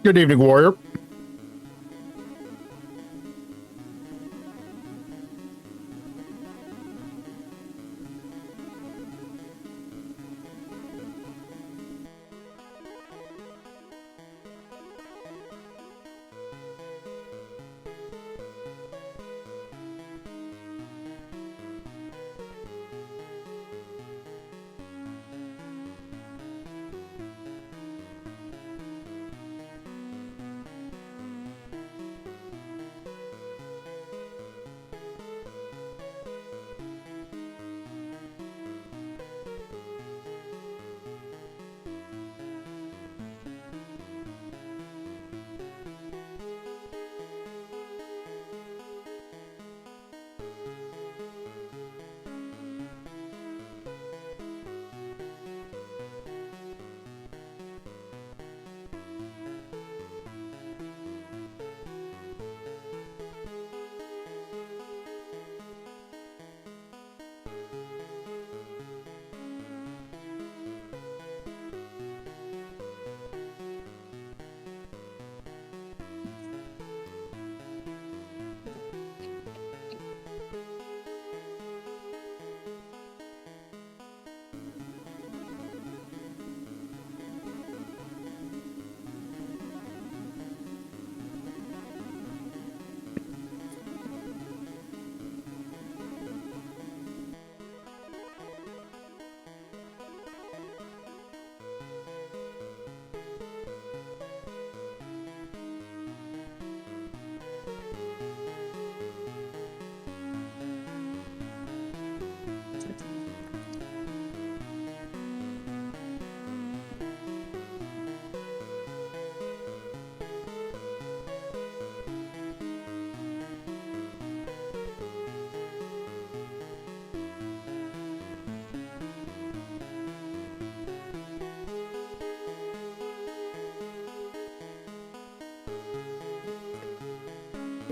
Good evening, warrior.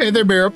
Hey there, Bear.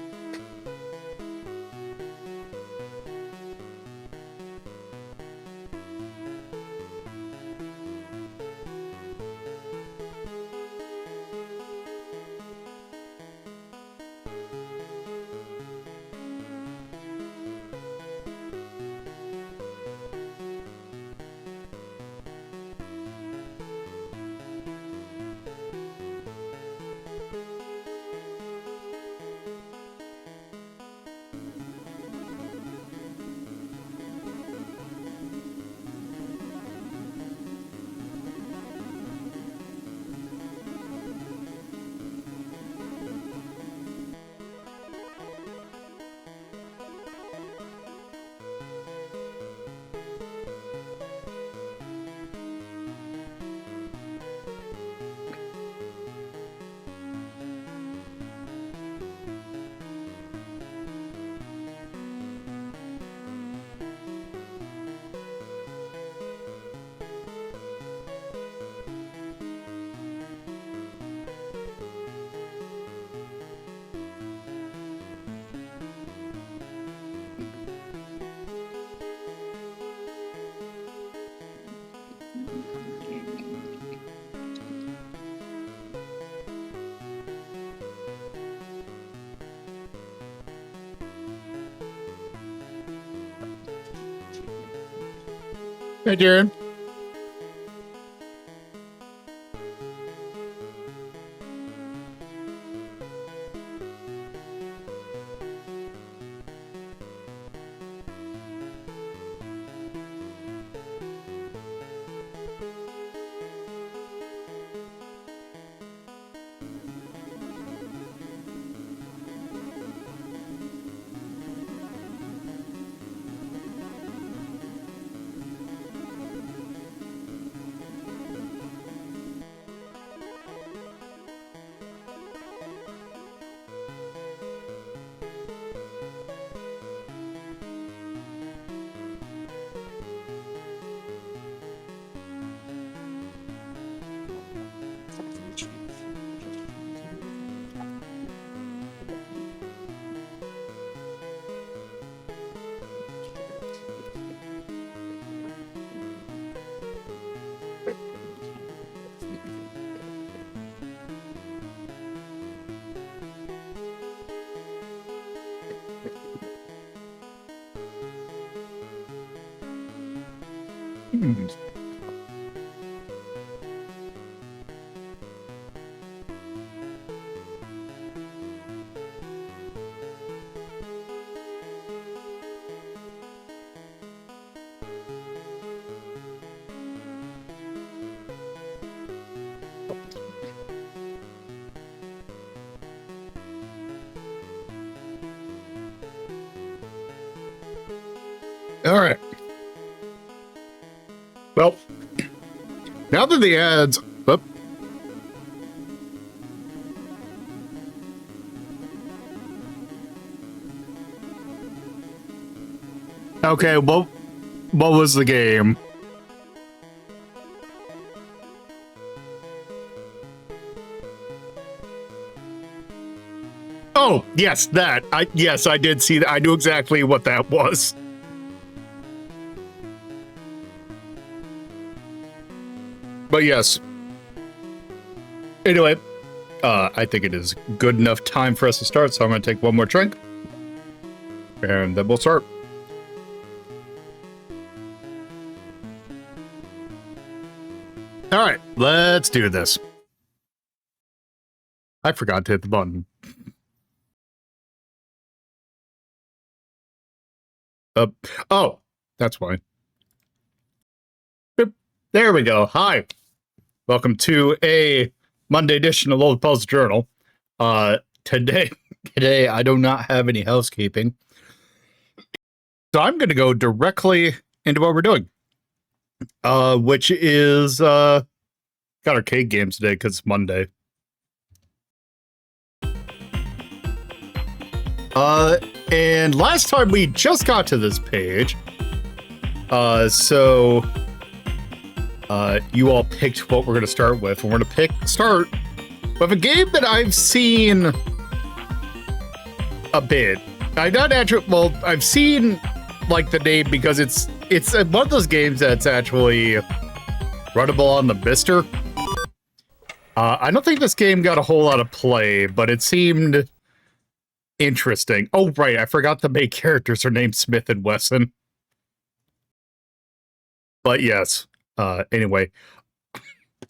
Hey, Darren. All right. Well, now that the ads... Oh. Okay, well, what was the game? Oh, yes, that. Yes, I did see that. I knew exactly what that was. But yes. Anyway, I think it is good enough time for us to start, so I'm going to take one more drink. And then we'll start. All right, let's do this. I forgot to hit the button. Oh, that's why. There we go. Hi. Welcome to a Monday edition of Lolo De Puzlo Journal. Today I do not have any housekeeping. So I'm going to go directly into what we're doing. Which is got arcade games today because it's Monday. And last time we just got to this page. So you all picked what we're going to start with. And we're going to start with a game that I've seen a bit. I've seen like the name because it's one of those games that's actually runnable on the Mister. I don't think this game got a whole lot of play, but it seemed interesting. Oh, right. I forgot the main characters are named Smith and Wesson. But yes. Anyway,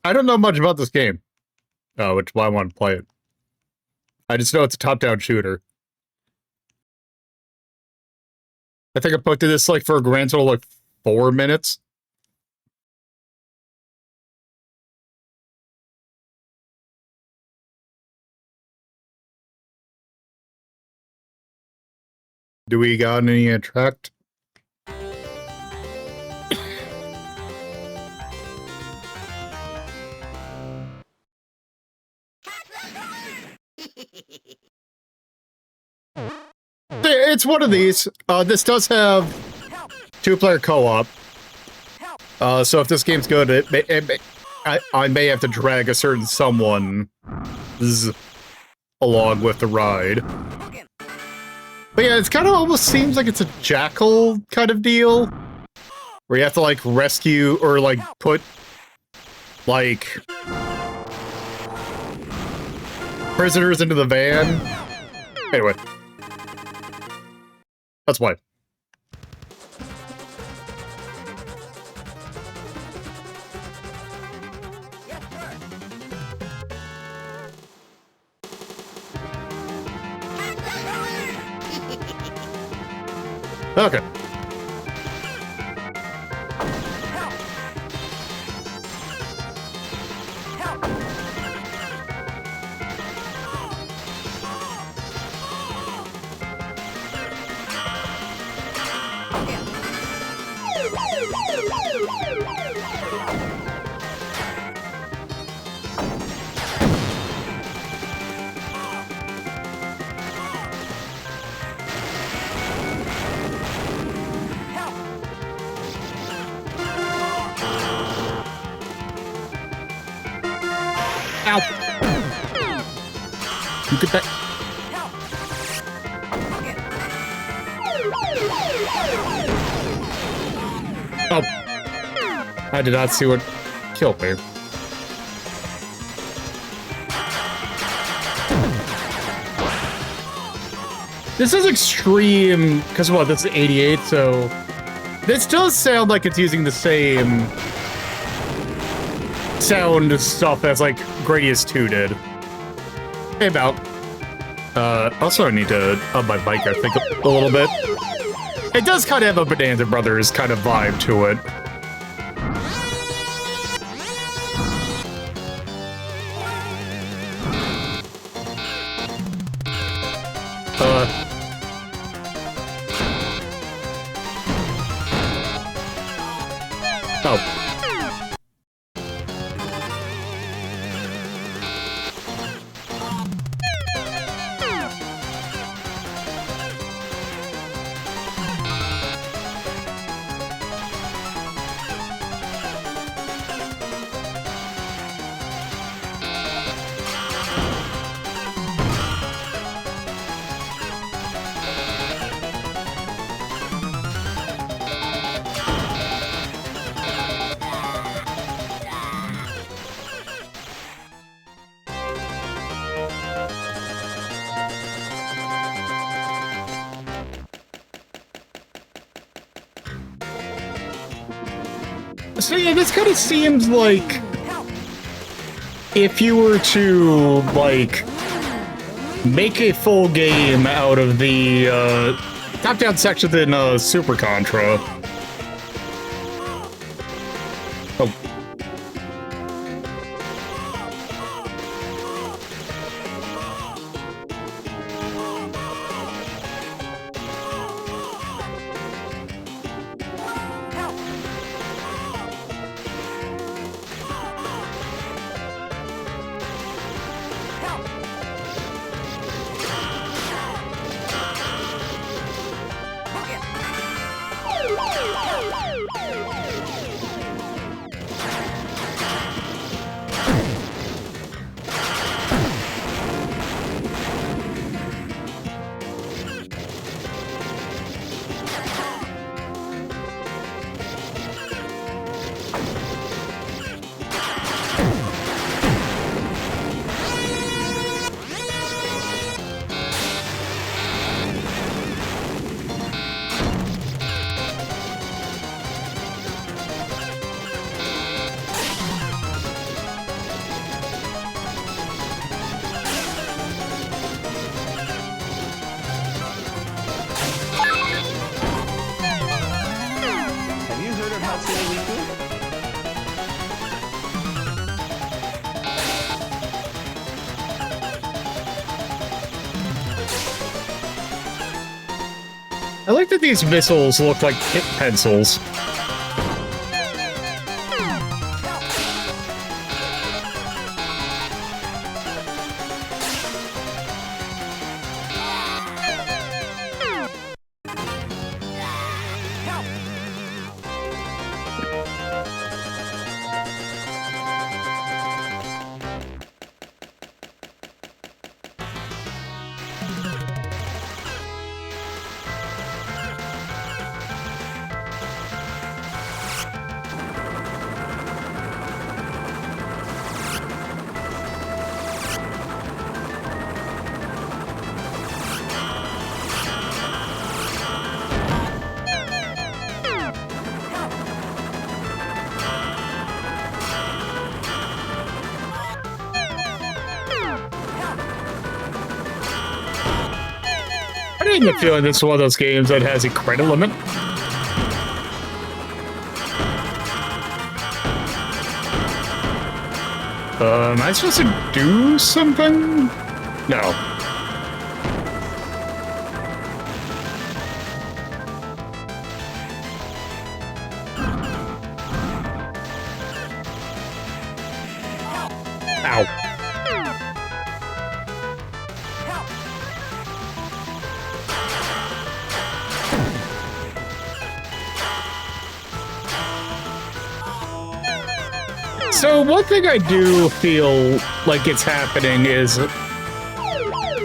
I don't know much about this game, which is why I want to play it. I just know it's a top-down shooter. I think I put to this like for a grand total of like 4 minutes. Do we got any attract? It's one of these. This does have 2-player co-op. So if this game's good, I may have to drag a certain someone along with the ride. But yeah, it's kind of almost seems like it's a Jackal kind of deal, where you have to like rescue or like put like prisoners into the van. Anyway. That's why. Okay. Ow! You get that. Oh. I did not see what killed me. This is extreme, because what, this is 88, so This does sound like it's using the same sound stuff as like Gradius 2 did. Hey, Mal. Also I need to up my bike, I think, a little bit. It does kind of have a Bonanza Brothers kind of vibe to it. Oh. So yeah, this kind of seems like if you were to, like, make a full game out of the top-down sections in Super Contra. Oh. I like that these missiles look like hit pencils. I get the feeling this is one of those games that has a credit limit. Am I supposed to do something? No. Ow. So one thing I do feel like it's happening is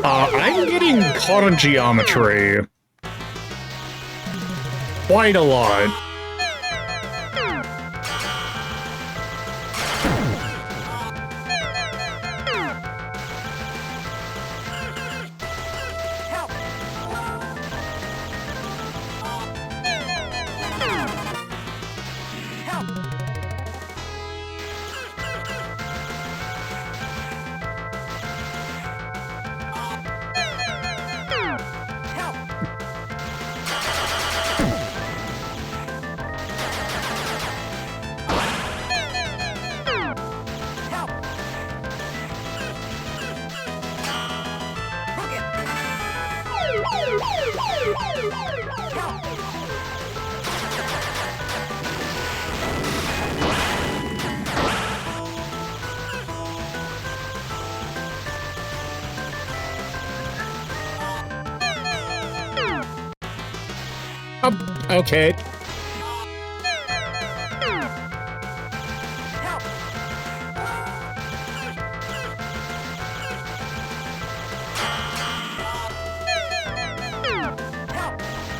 I'm getting caught on geometry quite a lot. Okay.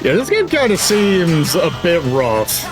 Yeah, this game kind of seems a bit rough.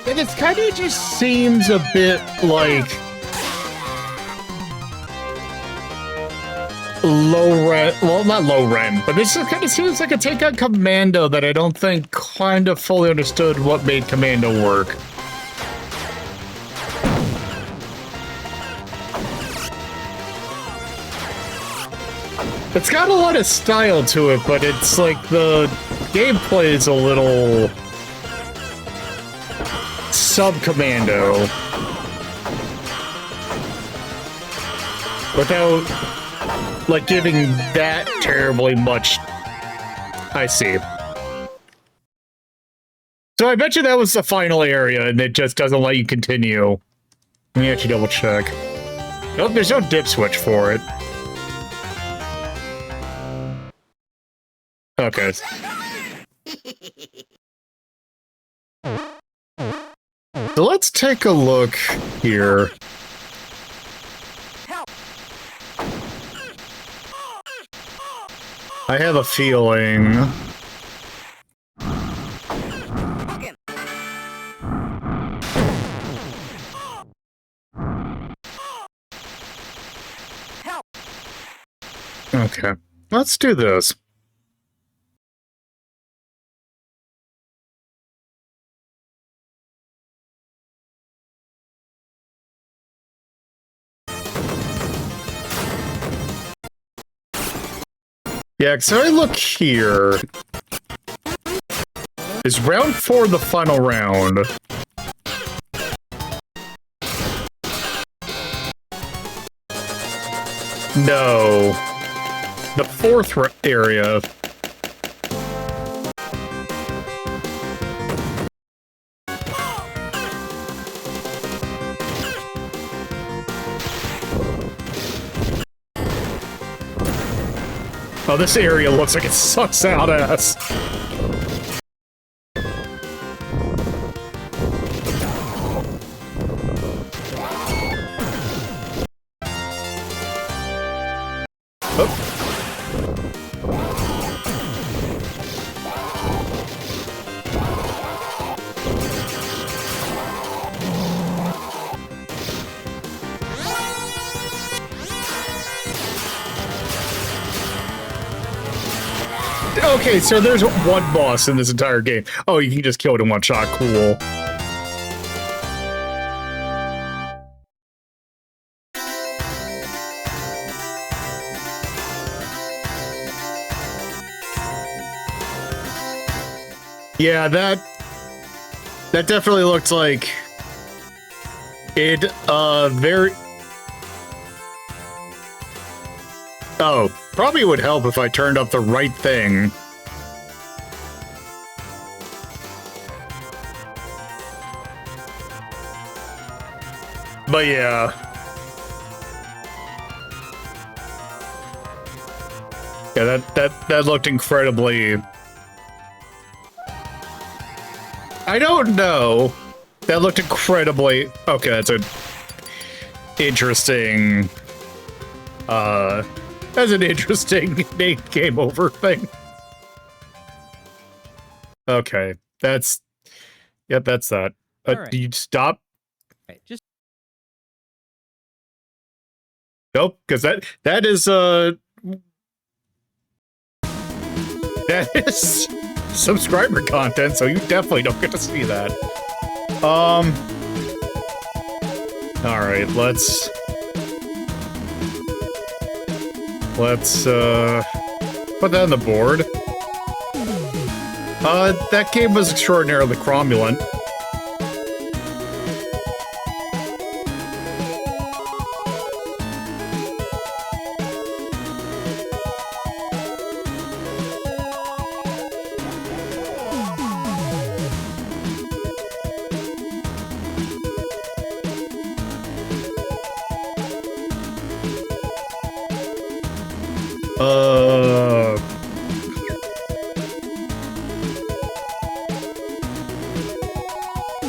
And it kind of just seems a bit like low rent. Well, not low rent, but this kind of seems like a take on Commando that I don't think kind of fully understood what made Commando work. It's got a lot of style to it, but it's like the gameplay is a little sub-Commando without like giving that terribly much. I see. So I bet you that was the final area and it just doesn't let you continue. Let me actually double check. Nope, there's no dip switch for it. Okay. So let's take a look here. I have a feeling. Okay, let's do this. Yeah, so I look here. Is round 4 the final round? No. The 4th area. Oh, this area looks like it sucks out ass. Oh. Okay, so there's one boss in this entire game. Oh, you can just kill it in one shot. Cool. Yeah, that definitely looked like it, very... Oh, probably would help if I turned up the right thing. But yeah. Yeah, that looked incredibly... I don't know That looked incredibly... Okay, that's a interesting... that's an interesting game over thing. Okay, that's... Yep, that's that. Right. Do you stop? Right, just... Nope, because that is, that is subscriber content, so you definitely don't get to see that. Alright, let's put that on the board. That game was extraordinarily cromulent.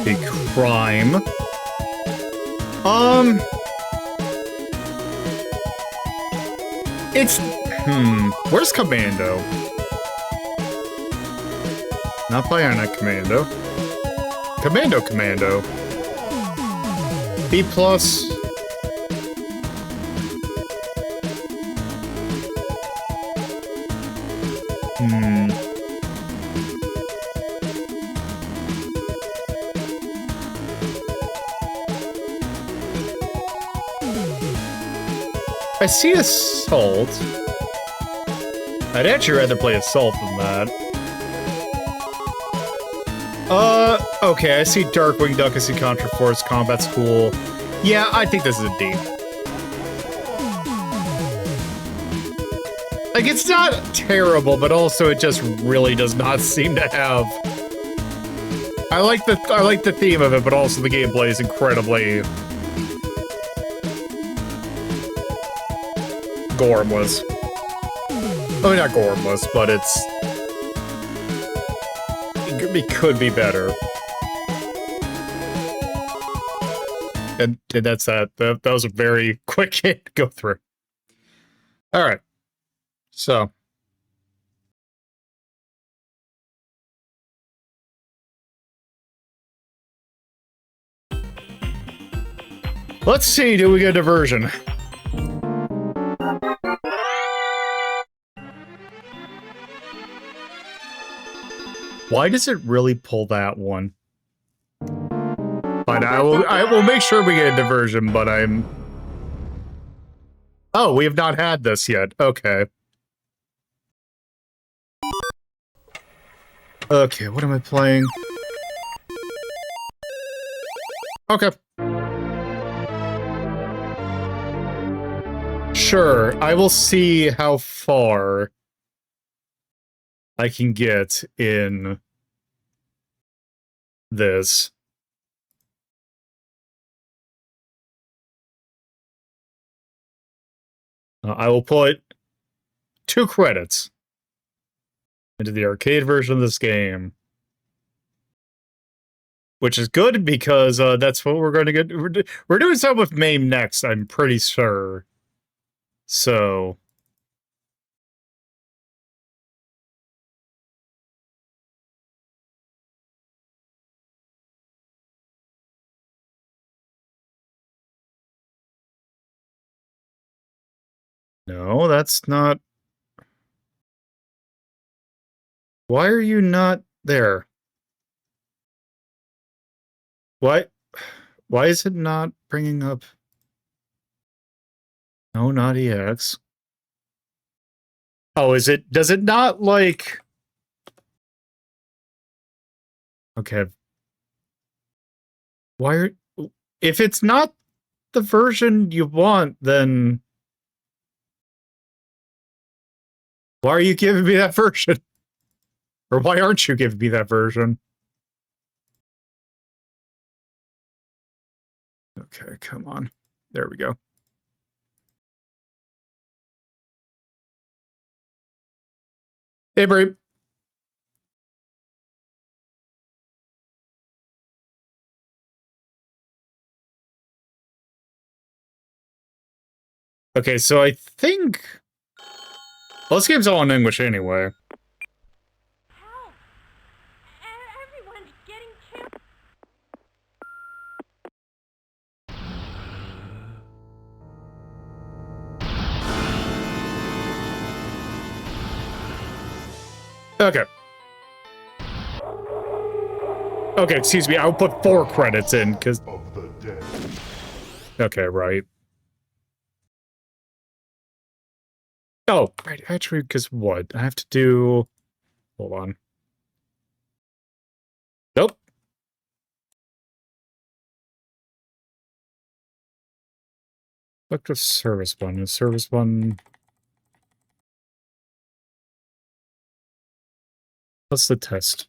A crime. It's... Where's Commando? Not Bionic Commando. Commando. B+. I see Assault. I'd actually rather play Assault than that. Okay, I see Darkwing Duck, I see Contra Force, Combat's cool. Yeah, I think this is a D. Like, it's not terrible, but also it just really does not seem to have... I like the theme of it, but also the gameplay is incredibly... gormless. I mean, not gormless, but it's... It could be better. And that's that. That was a very quick hit to go through. Alright. So. Let's see, do we get a diversion? Why does it really pull that one? But I will make sure we get a diversion, but I'm... Oh, we have not had this yet. Okay. Okay, what am I playing? Okay. Sure, I will see how far I can get in this. I will put 2 credits into the arcade version of this game. Which is good because that's what we're going to get. We're doing something with MAME next, I'm pretty sure. So... No, that's not... Why are you not there? Why is it not bringing up... No, not EX. Oh, is it... Does it not, like... Okay. Why are... If it's not the version you want, then... Why are you giving me that version? Or why aren't you giving me that version? Okay, come on. There we go. Hey, Bree. Okay, so I think... Well, this game's all in English anyway. Help! Everyone's getting killed. Okay. Okay, excuse me, I'll put 4 credits in, because... Okay, right. Oh, right, actually, because what? I have to do... Hold on. Nope. Look the service one. The service one... What's the test?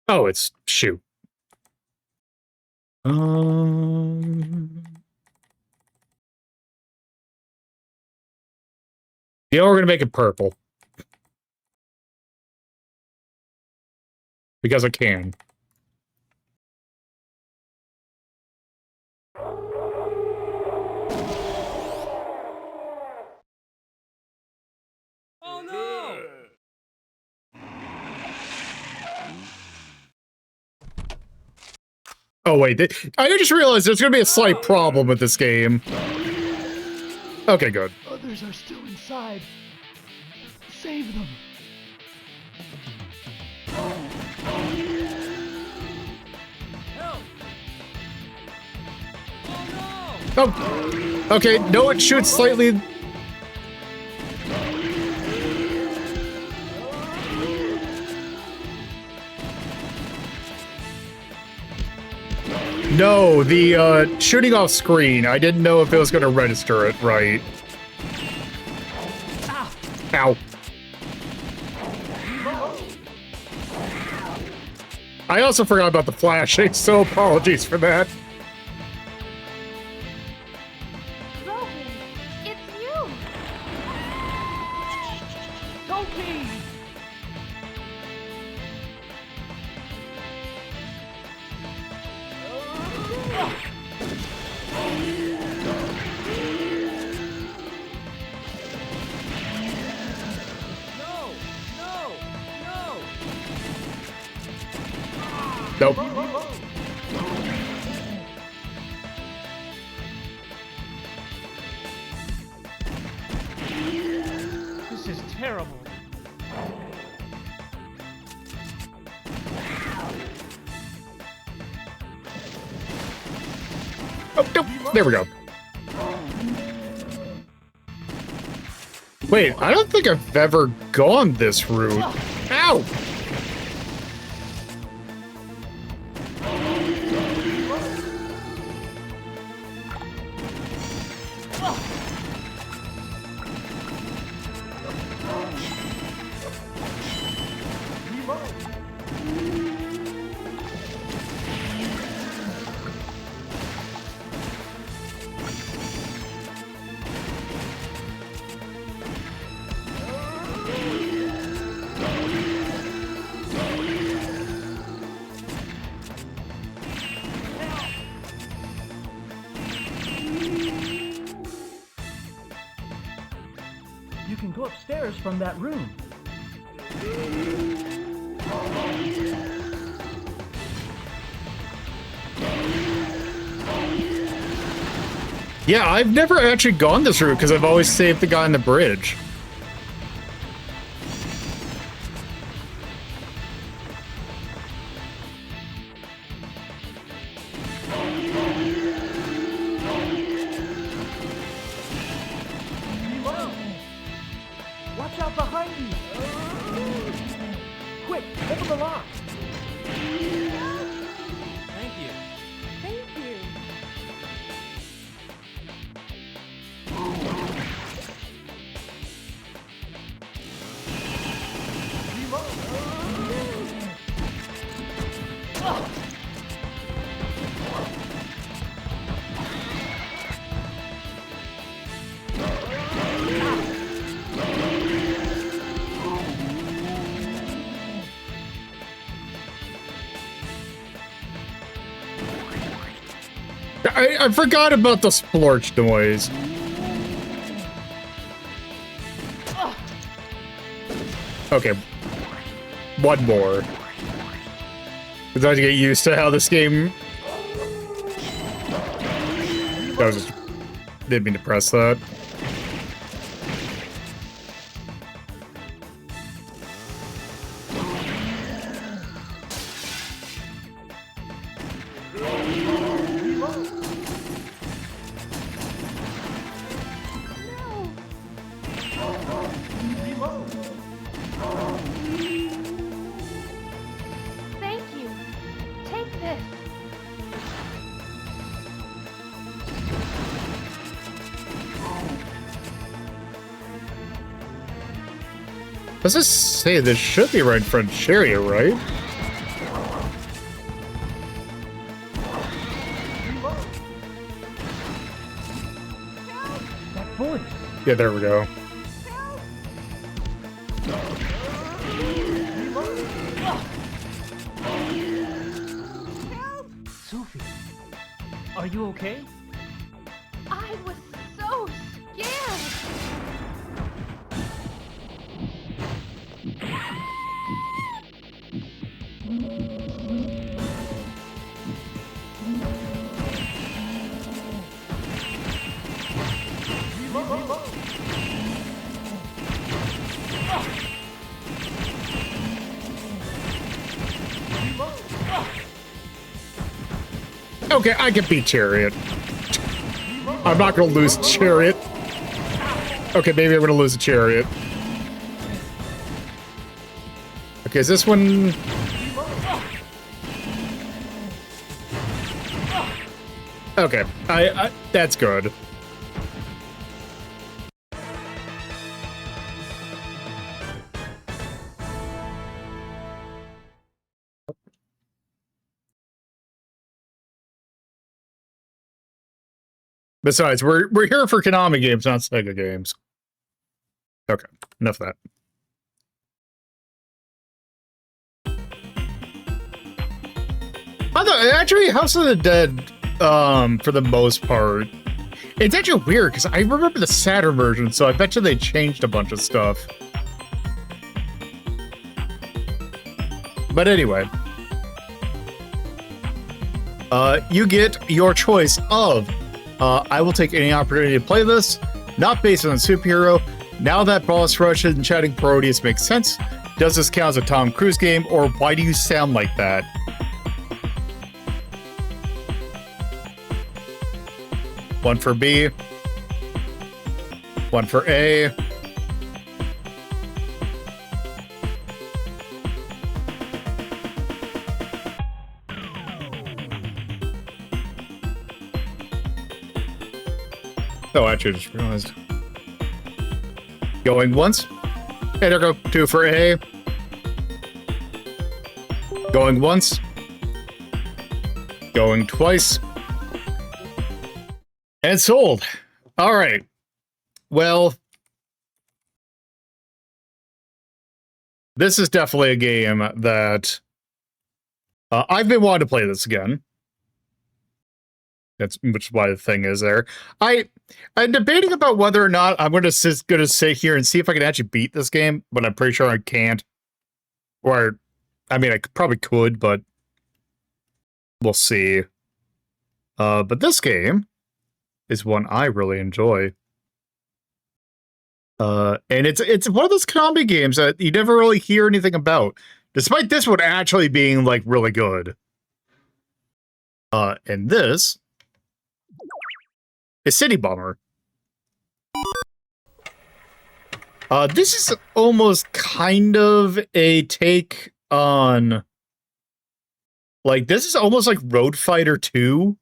Oh, it's shoot. Yeah, we're gonna make it purple. Because I can. Oh no! Oh wait, I just realized there's gonna be a slight problem with this game. Okay, good. Others are still inside. Save them. Help! Oh no! Oh, okay, no, it shoots slightly... No, the shooting off screen, I didn't know if it was going to register it right. Ow. I also forgot about the flashing, so apologies for that. Logan, it's you. Sophie! No! No! No! Nope. This is terrible. Oh, nope. There we go. Wait, I don't think I've ever gone this route. Ow! You can go upstairs from that room. Yeah, I've never actually gone this route because I've always saved the guy on the bridge. Watch out behind you! Quick, open the lock! Thank you. Thank you. I forgot about the splorch noise. Okay. One more. Because I have to get used to how this game... That was just... Didn't mean to press that. Thank you. Take this. Does this say this should be right in front of Chariot, right? That voice. Yeah, there we go. Sophie, are you okay? I was so scared. Okay, I can beat Chariot. I'm not gonna lose Chariot. Okay, maybe I'm gonna lose a Chariot. Okay, is this one... Okay, that's good. Besides, we're here for Konami games, not Sega games. Okay, enough of that. I thought, actually, House of the Dead, for the most part, it's actually weird, because I remember the Saturn version, so I bet you they changed a bunch of stuff. But anyway. You get your choice of, I will take any opportunity to play this, not based on a superhero. Now that boss rush and chatting Proteus makes sense, does this count as a Tom Cruise game, or why do you sound like that? One for B. One for A. Oh, actually, I just realized. Going once. And there go. Two for A. Going once. Going twice. And sold. All right. Well, this is definitely a game that I've been wanting to play this again. That's which is why the thing is there. I'm debating about whether or not I'm gonna sit here and see if I can actually beat this game, but I'm pretty sure I can't. Or, I mean, I probably could, but we'll see. But this game is one I really enjoy. And it's one of those Konami games that you never really hear anything about, despite this one actually being like really good. And this is City Bomber. This is almost kind of a take on, like, this is almost like Road Fighter 2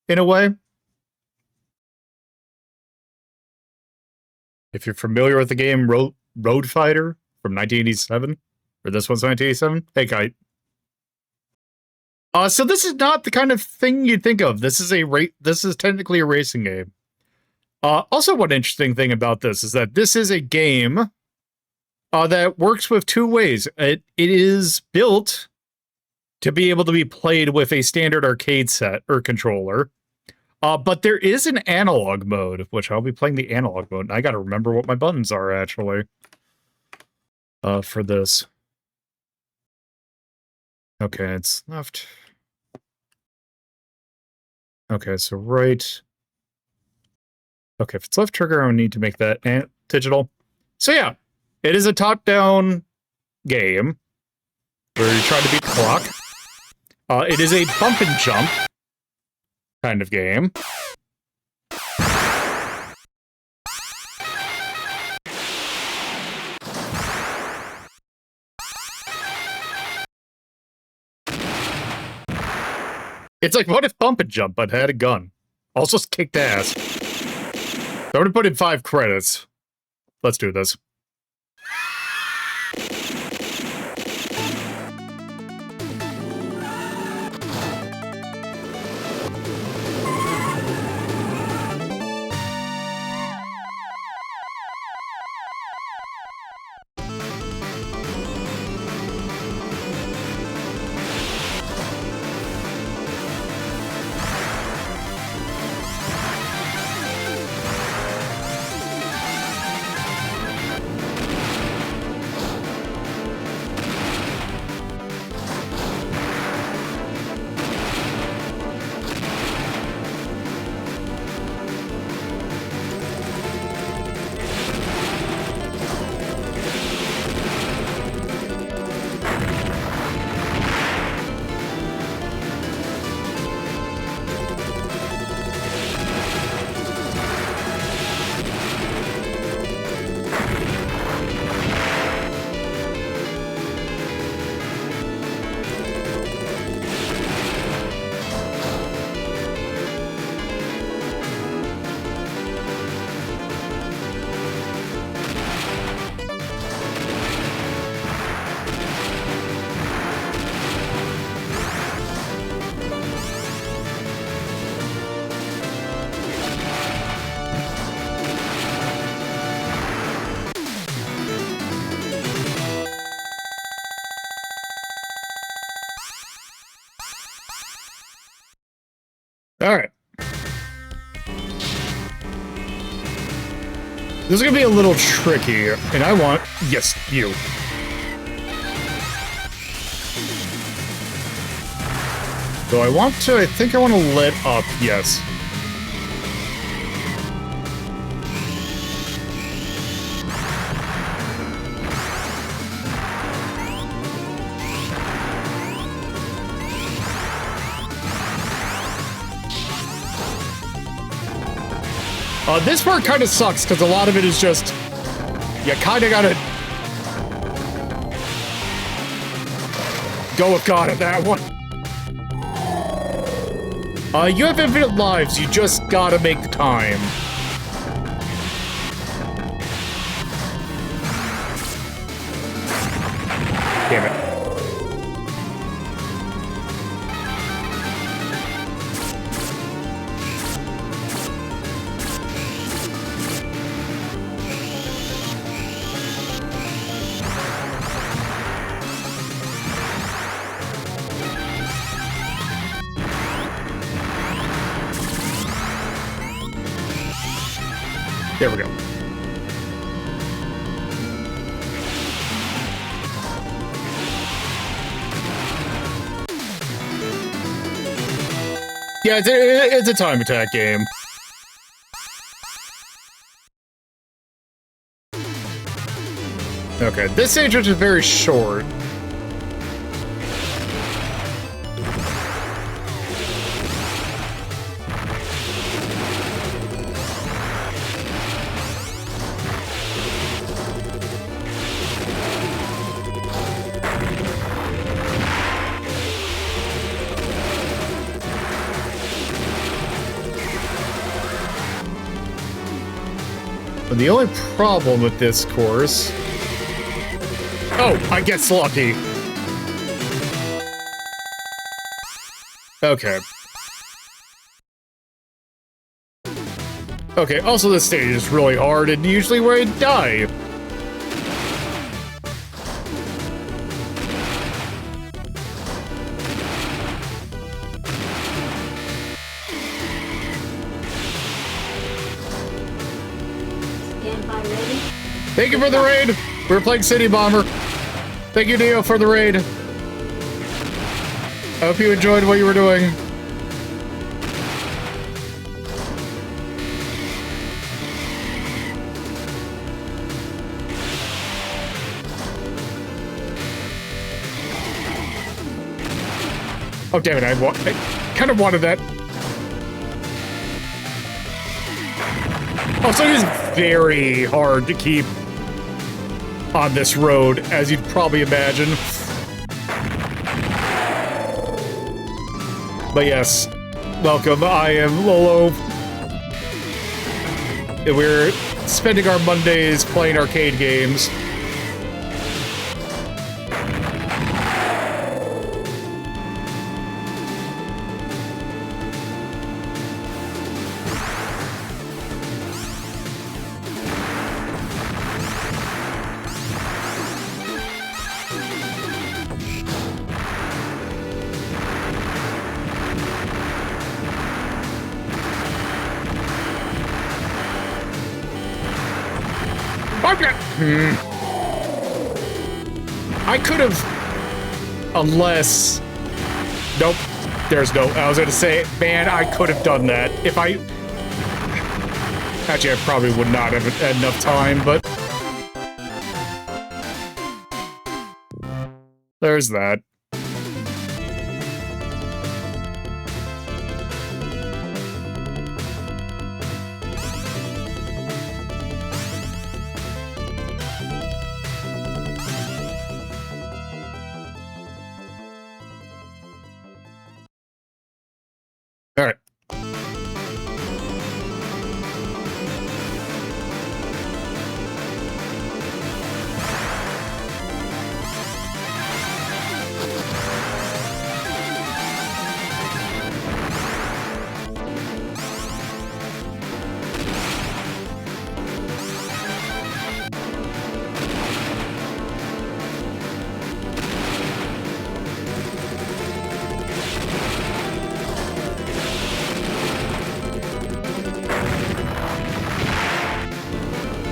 in a way. If you're familiar with the game Road Fighter from 1987, or this one's 1987, hey, Kite. So this is not the kind of thing you'd think of. This is technically a racing game. Also, one interesting thing about this is that this is a game that works with two ways. It is built to be able to be played with a standard arcade set or controller, But there is an analog mode, which I'll be playing the analog mode. And I gotta remember what my buttons are, actually. For this. Okay, it's left. Okay, so right. Okay, if it's left trigger, I would need to make that digital. So yeah, it is a top-down game where you try to beat the clock. It is a bump and jump kind of game. It's like, what if bump and jump but had a gun? Also kicked ass. So I'm gonna put in 5 credits. Let's do this. Alright. This is gonna be a little tricky, and I want... Yes, you. So I want to... I think I want to let up, yes. This part kind of sucks, because a lot of it is just... You kind of gotta... Go with God at that one. You have infinite lives, you just gotta make the time. Damn it. There we go. Yeah, it's a time attack game. Okay, this stage which is very short. But the only problem with this course... Oh, I get lucky. Okay. Okay, also this stage is really hard and usually where I die. Thank you for the raid. We're playing City Bomber. Thank you, Neo, for the raid. I hope you enjoyed what you were doing. Oh, damn it, I kind of wanted that. Also, it is very hard to keep on this road, as you'd probably imagine. But yes, welcome. I am Lolo. And we're spending our Mondays playing arcade games. I could have, unless, nope, there's no, I was gonna say, man, I could have done that if I, actually I probably would not have had enough time, but there's that. All right.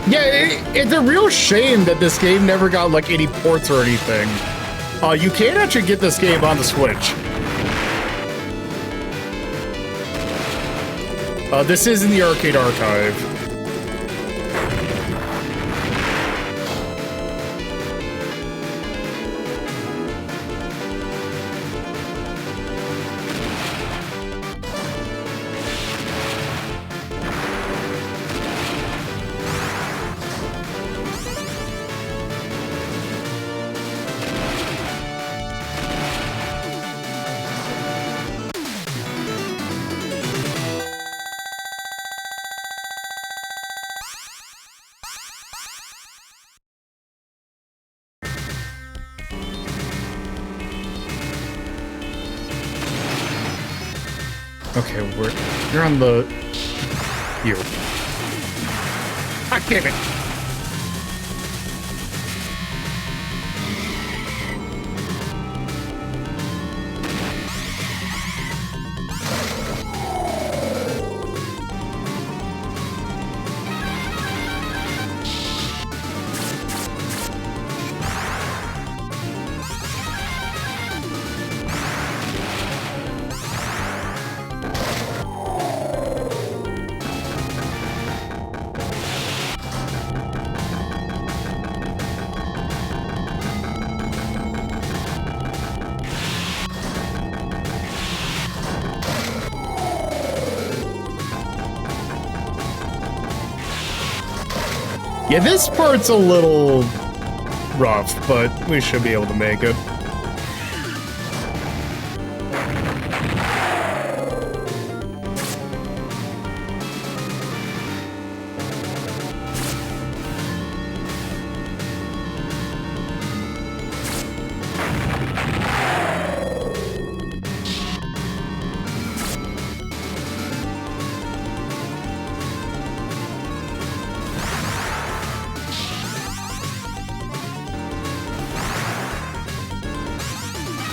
Yeah, it's a real shame that this game never got like any ports or anything. You can actually get this game on the Switch. This is in the arcade archive. Okay, you're on the... You. Ah, damn it! Yeah, this part's a little rough, but we should be able to make it.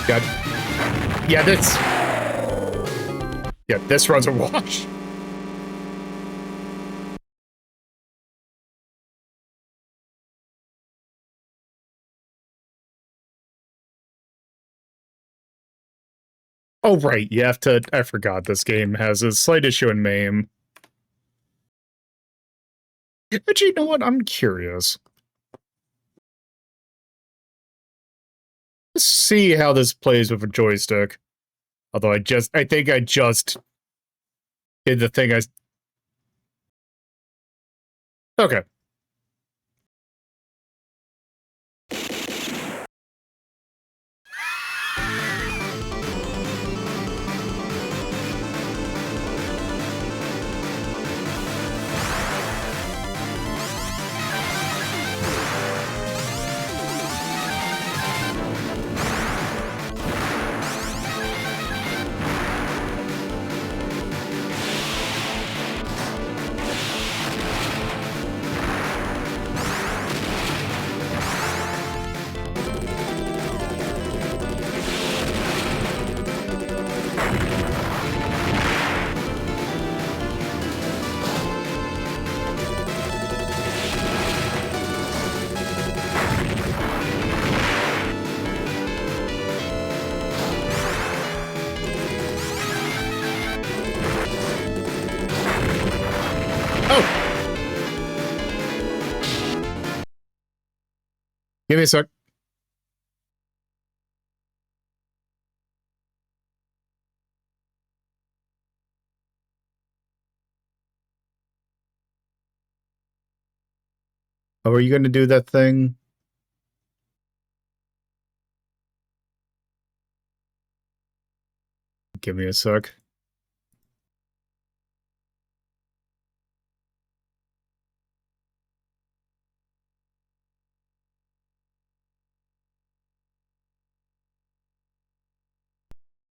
God. Yeah, this runs a wash. Oh, right. You have to... I forgot this game has a slight issue in MAME. Actually, you know what? I'm curious. Let's see how this plays with a joystick. Although I think I just did the thing Okay. Give me a sec. Oh, are you going to do that thing? Give me a sec.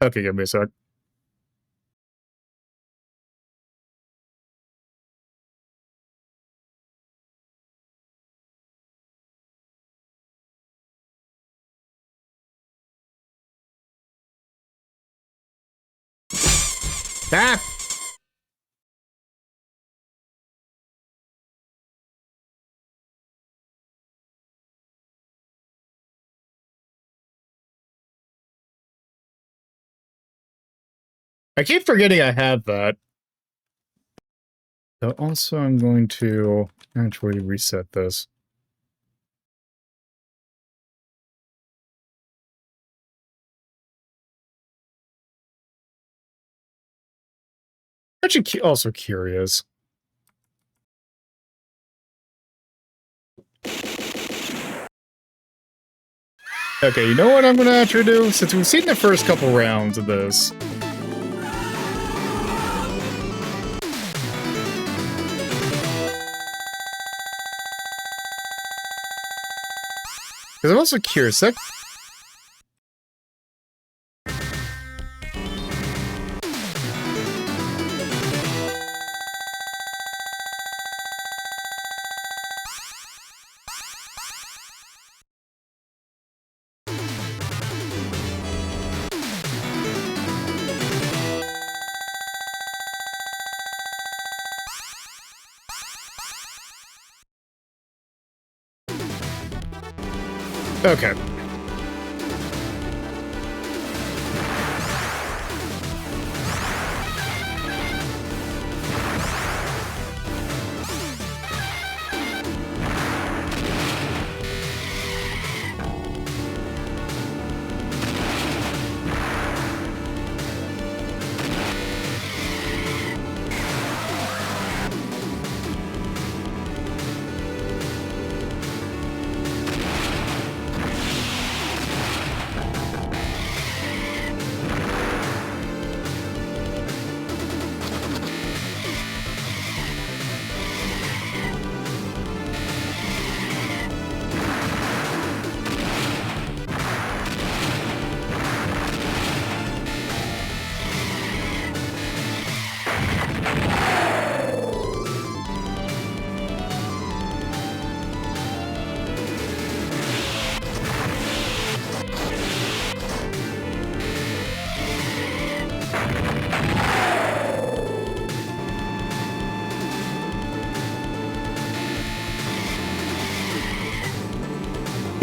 Okay, give me a sec. Ah! I keep forgetting I have that. So also, I'm going to actually reset this. Actually, also curious. Okay, you know what I'm going to actually do? Since we've seen the first couple rounds of this. Because I'm also curious. Okay.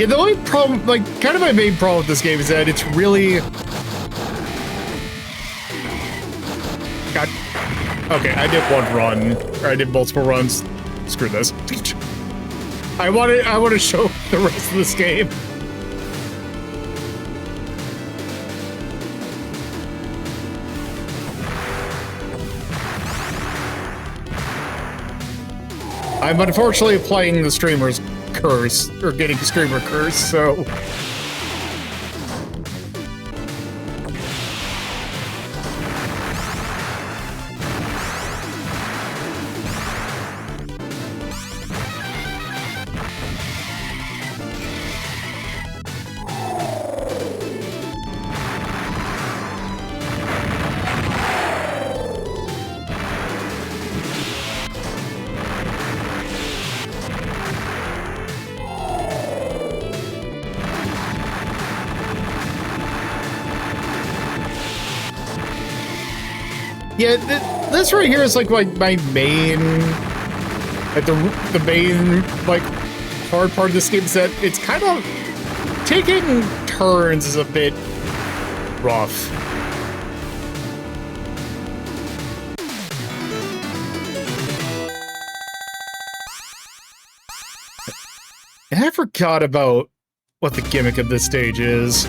Yeah, the only problem, like, kind of my main problem with this game is that it's really... Okay, I did one run. Or I did multiple runs. Screw this. I want to show the rest of this game. I'm unfortunately playing the streamer's curse, or getting streamer curse, so... Yeah, this right here is like my main, like the main like hard part of this game is that it's kind of taking turns is a bit rough. And I forgot about what the gimmick of this stage is.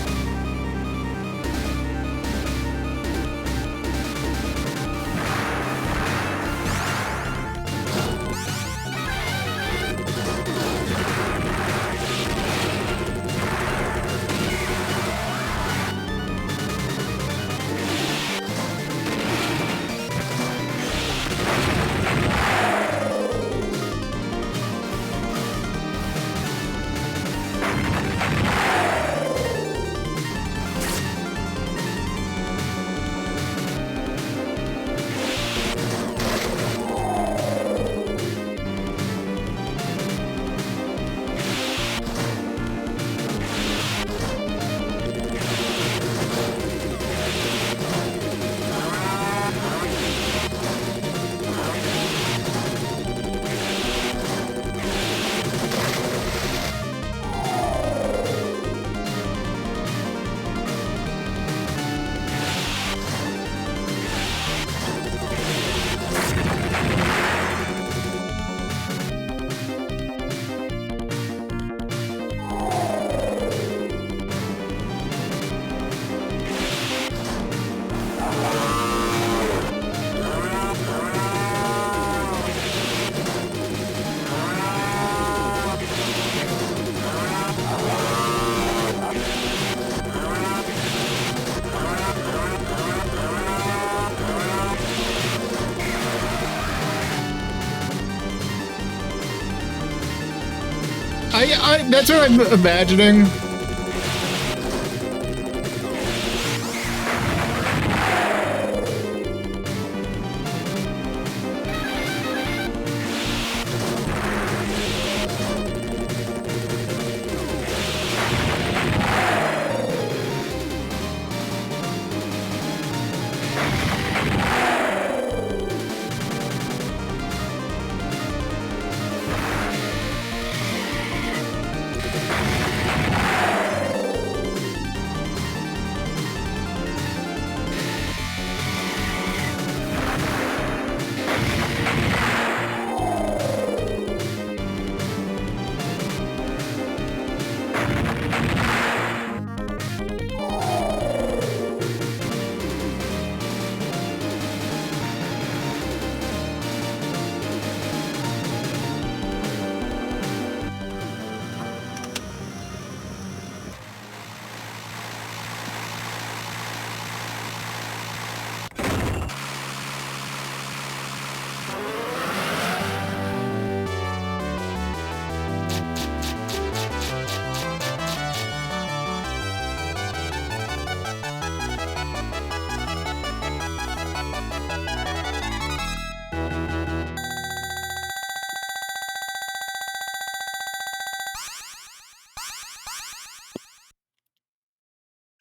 That's what I'm imagining.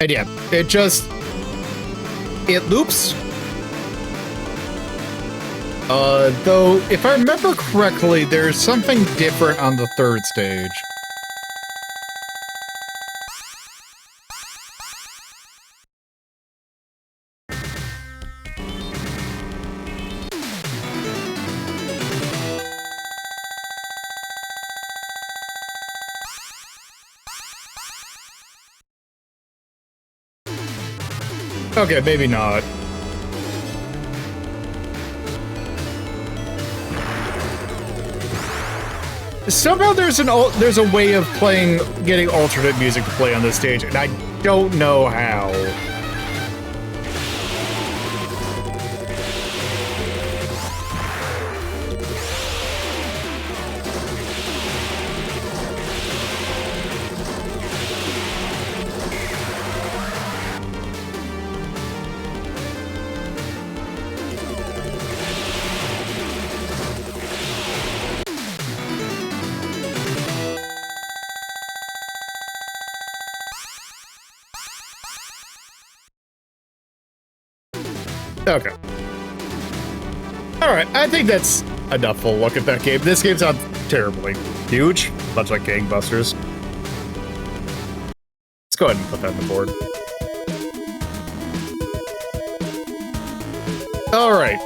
And yeah, it loops. Though, if I remember correctly, there's something different on the third stage. Okay, maybe not. Somehow there's a way of getting alternate music to play on this stage, and I don't know how. Okay. Alright, I think that's enough for a look at that game. This game's not terribly huge, much like Gangbusters. Let's go ahead and put that on the board. Alright.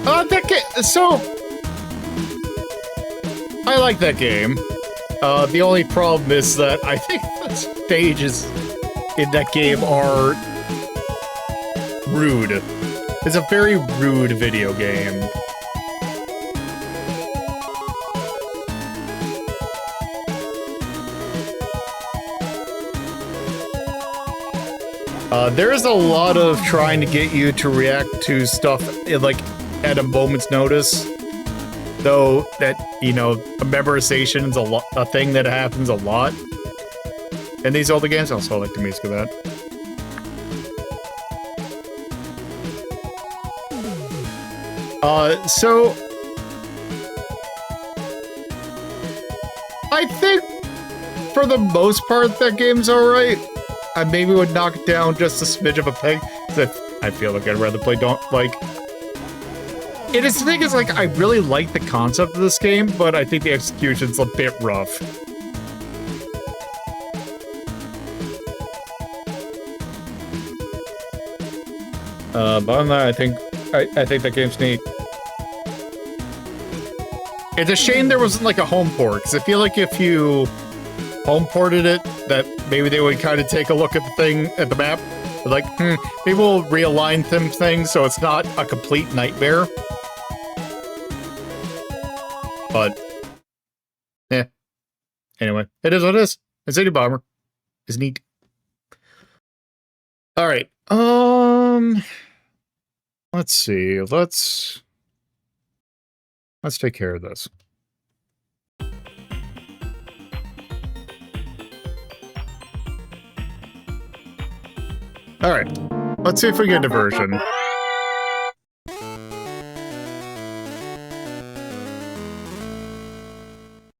That game, so... I like that game. The only problem is that I think the stages in that game are rude. It's a very rude video game. There's a lot of trying to get you to react to stuff like at a moment's notice. Though that, you know, memorization is a thing that happens a lot in these older games. I also like the music of that. So I think for the most part that game's alright. I maybe would knock it down just a smidge of a peg, because I feel like I'd rather play it is the thing is, like, I really like the concept of this game, but I think the execution's a bit rough. But on that, I think that game's neat. It's a shame there wasn't like a home port, because I feel like if you home ported it, that maybe they would kind of take a look at the thing, at the map, like, maybe we'll realign some things so it's not a complete nightmare. But, yeah. Anyway, it is what it is. A City Bomber is neat. All right. Let's see. Let's take care of this. All right. Let's see if we get diversion.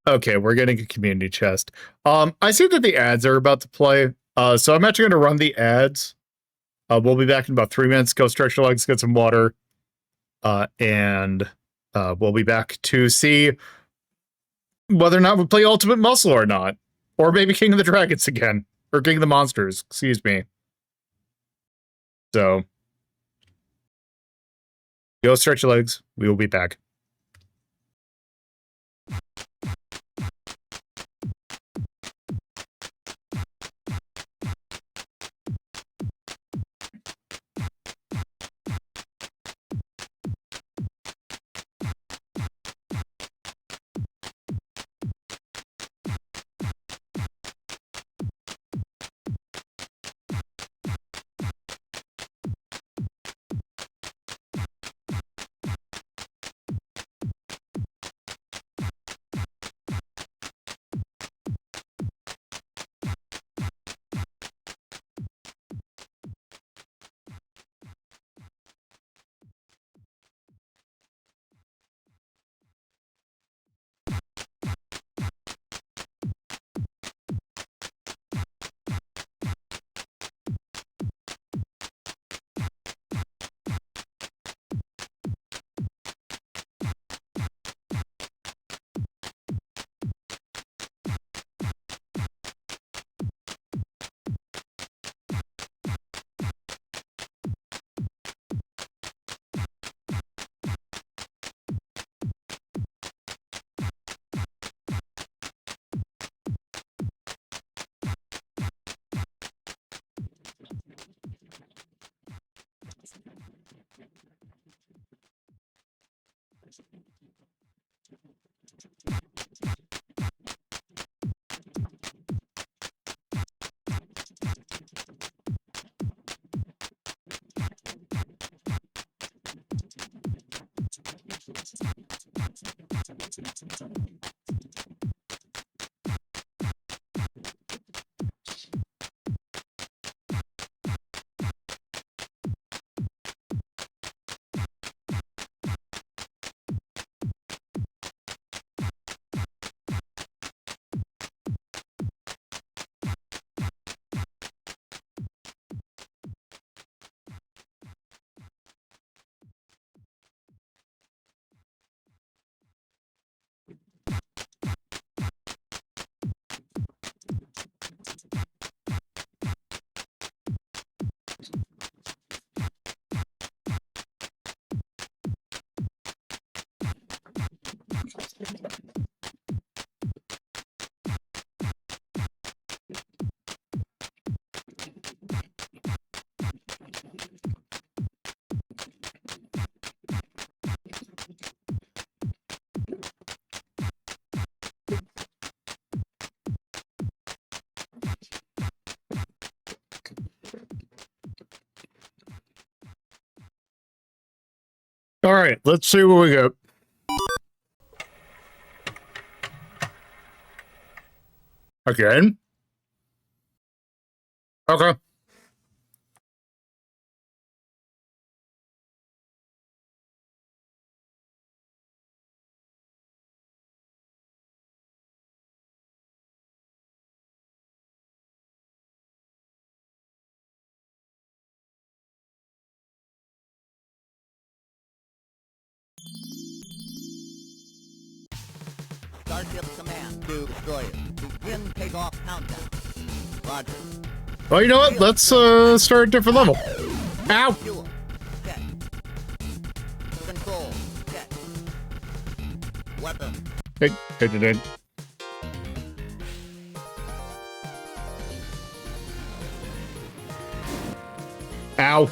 Okay, we're getting a community chest. I see that the ads are about to play. So I'm actually going to run the ads. We'll be back in about 3 minutes. Go stretch your legs, get some water. And we'll be back to see whether or not we play Ultimate Muscle or not. Or maybe King of the Dragons again. Or King of the Monsters, excuse me. So, go stretch your legs. We will be back. All right, let's see what we got. Again? Okay. Starship command to destroyer. Begin takeoff countdown. Roger. Well, you know what? Let's start a different level. Ow! Fuel. Check. Control. Check. Weapon. Hey, hit it in. Ow.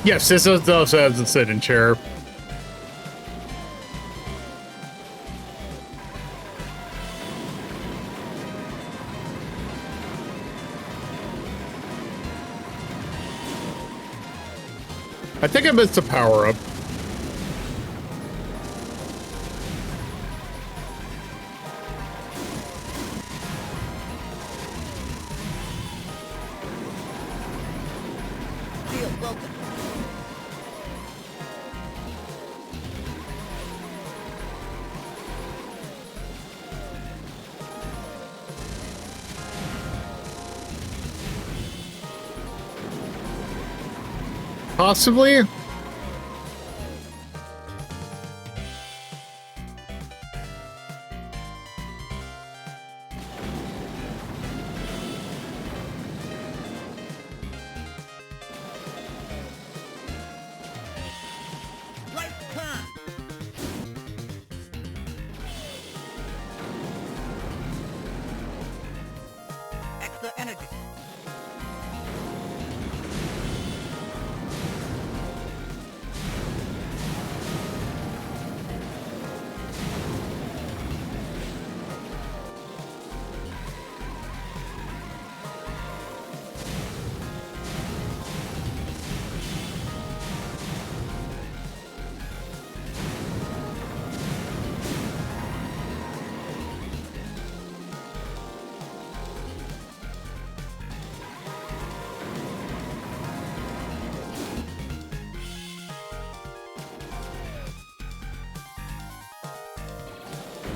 Yes, this also has a sitting chair. I think I missed a power-up. Seal broken. Possibly? Right turn. Extra energy.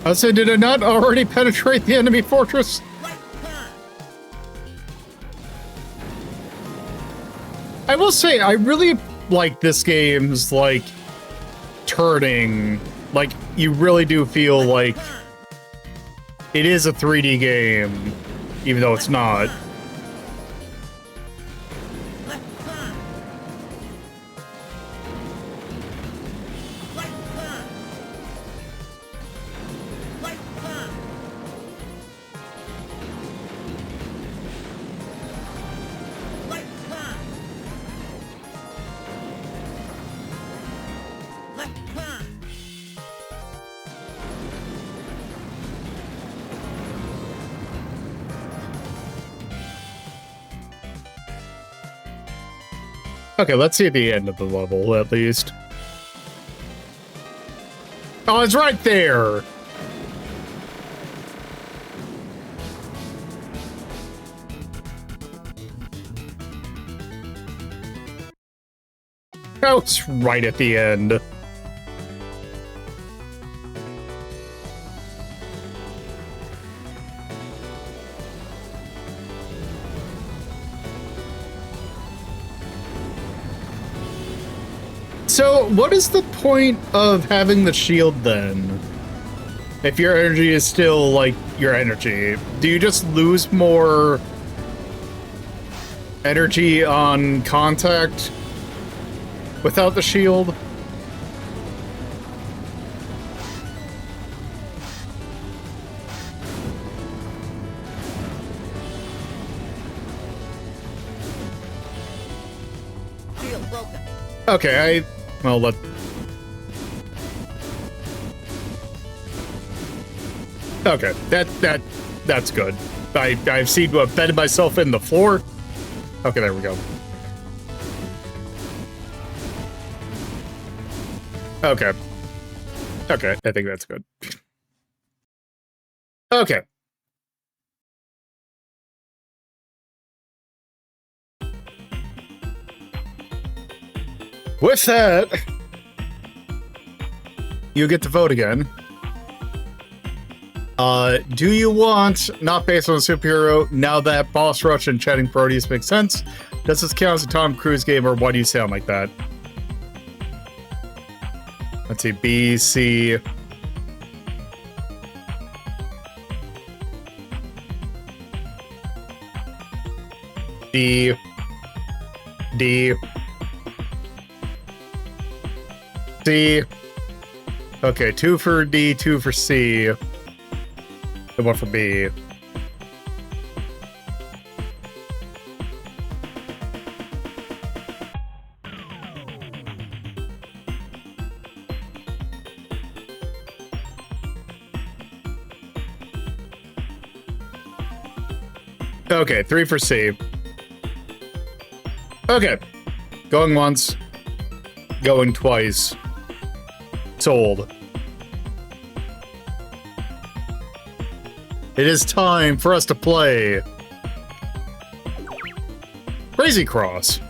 I said, did it not already penetrate the enemy fortress? Right turn. I will say, I really like this game's, like, turning. Like, you really do feel like Turn. it is a 3D game, even though it's not. Left turn. Right turn. Right turn. Okay, let's see the end of the level, at least. Oh, it's right there! Oh, it's right at the end. So, what is the point of having the shield then? If your energy is still, like, your energy, do you just lose more energy on contact without the shield? Shield broken. Okay, well, okay, that's good. I've seen what embedded myself in the floor. Okay, there we go. Okay. Okay, I think that's good. Okay. With that, you get to vote again. Do you want not based on a superhero now that Boss Rush and Chatting Proteus make sense? Does this count as a Tom Cruise game, or why do you sound like that? Let's see, B, C. D. D. C. Okay, 2 for D, 2 for C. And 1 for B. Okay, 3 for C. Okay. Going once. Going twice. Sold. It is time for us to play Crazy Cross.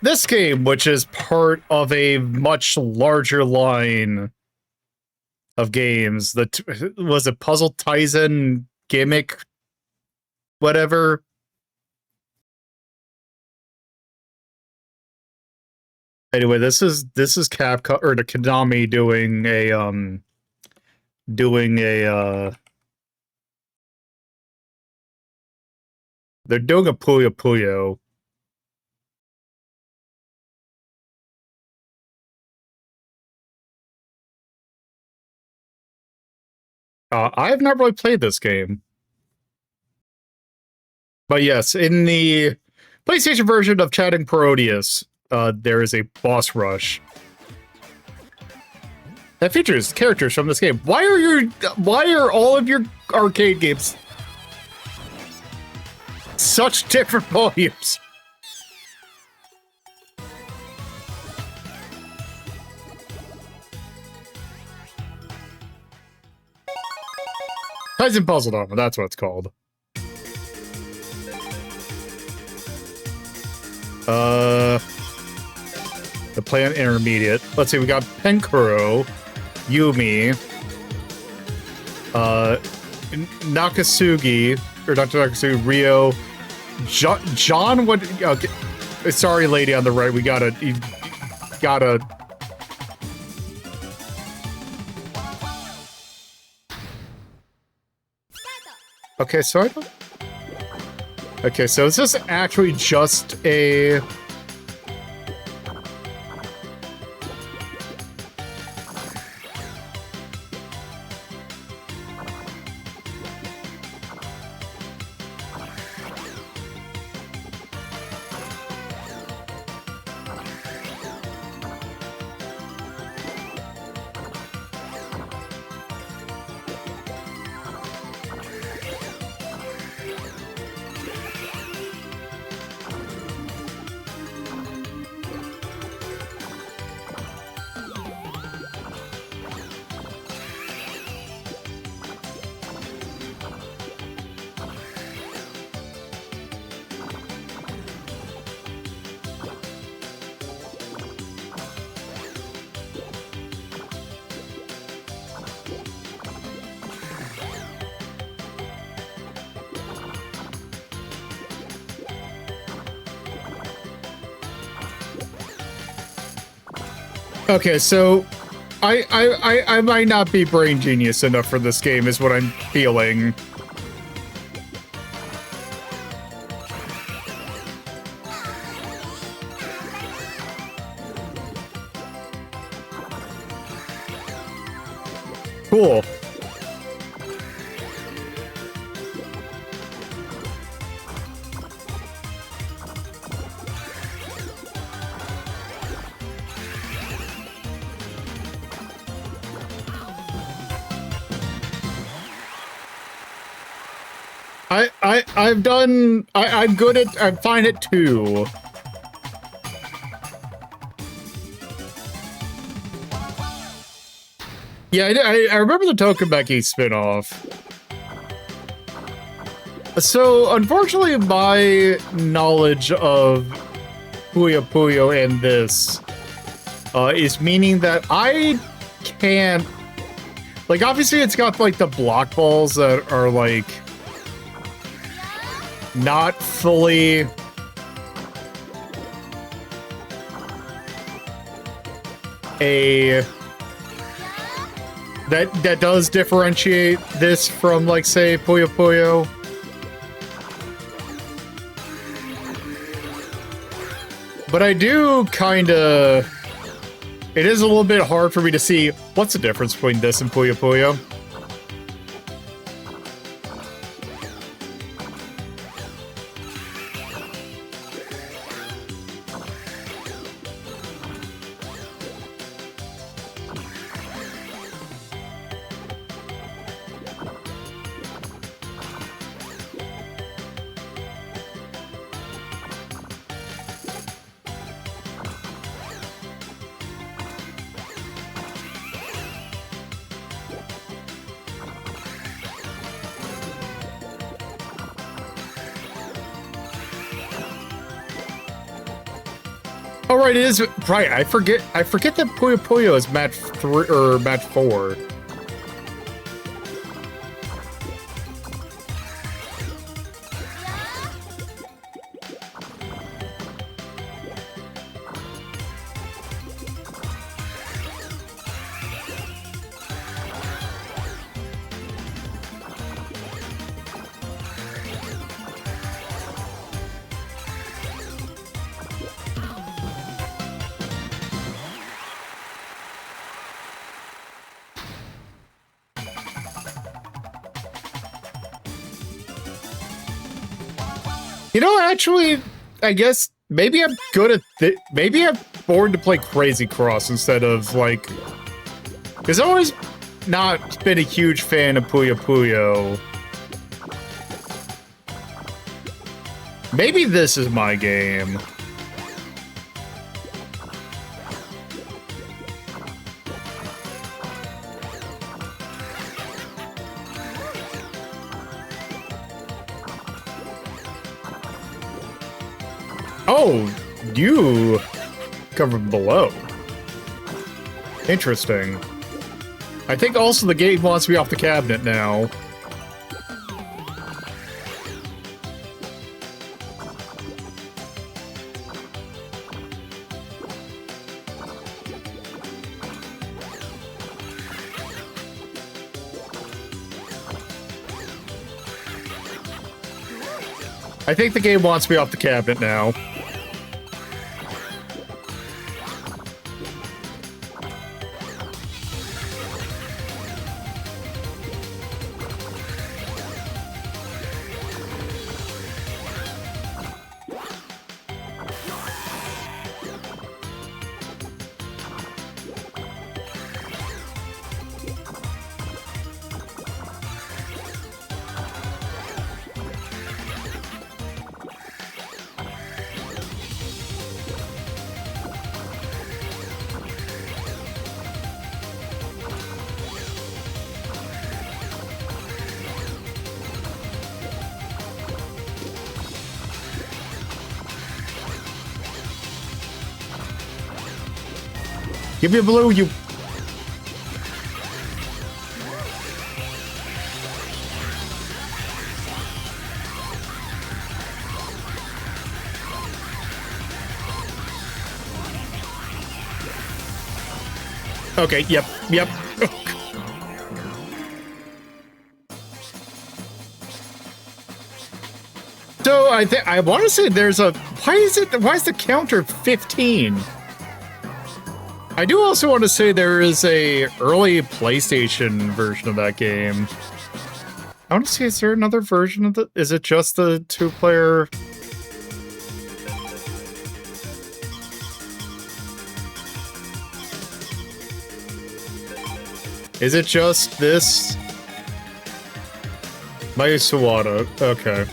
This game, which is part of a much larger line of games, that was a Puzzle Tizen gimmick, whatever. Anyway, this is Capcom or the Konami doing a they're doing a Puyo Puyo. I have not really played this game. But yes, in the PlayStation version of Chatting Proteus, there is a boss rush that features characters from this game. Why are all of your arcade games such different volumes? Tizen Puzzle Drama, that's what it's called. The Plant Intermediate. Let's see, we got Penkuro, Yumi, Nakasugi, or Dr. Nakasugi, Rio, John, what? Okay. Sorry, lady on the right, you gotta. Okay, so I don't. Okay, so is this actually just a... Okay, so I might not be brain genius enough for this game, is what I'm feeling. Cool. I'm good at, I'm fine at 2. Yeah, I remember the Tokimeki spinoff. So, unfortunately, my knowledge of Puyo Puyo and this is meaning that I can't... Like, obviously, it's got, like, the block balls that are, like... not fully a that does differentiate this from, like, say, Puyo Puyo. But I do kind of... It is a little bit hard for me to see what's the difference between this and Puyo Puyo. Oh, right, it is. Right, I forget that Puyo Puyo is match 3 or match 4. You know, actually, I guess maybe I'm good at maybe I'm born to play Crazy Cross instead of, like... Because I've always not been a huge fan of Puyo Puyo. Maybe this is my game. Oh, you covered below. Interesting. I think also the game wants me off the cabinet now. I think the game wants me off the cabinet now. Give me a blue, you... Okay, yep. So I want to say there's a, why is the counter 15? I do also want to say there is a early PlayStation version of that game. I want to see, is there another version of the, is it just the 2-player? Is it just this? Mayu Sawada, okay.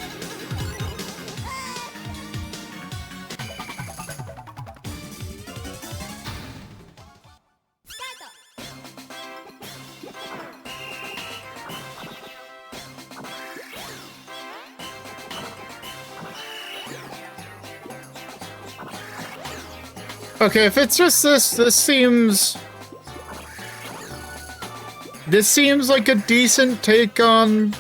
Okay, if it's just this seems like a decent take on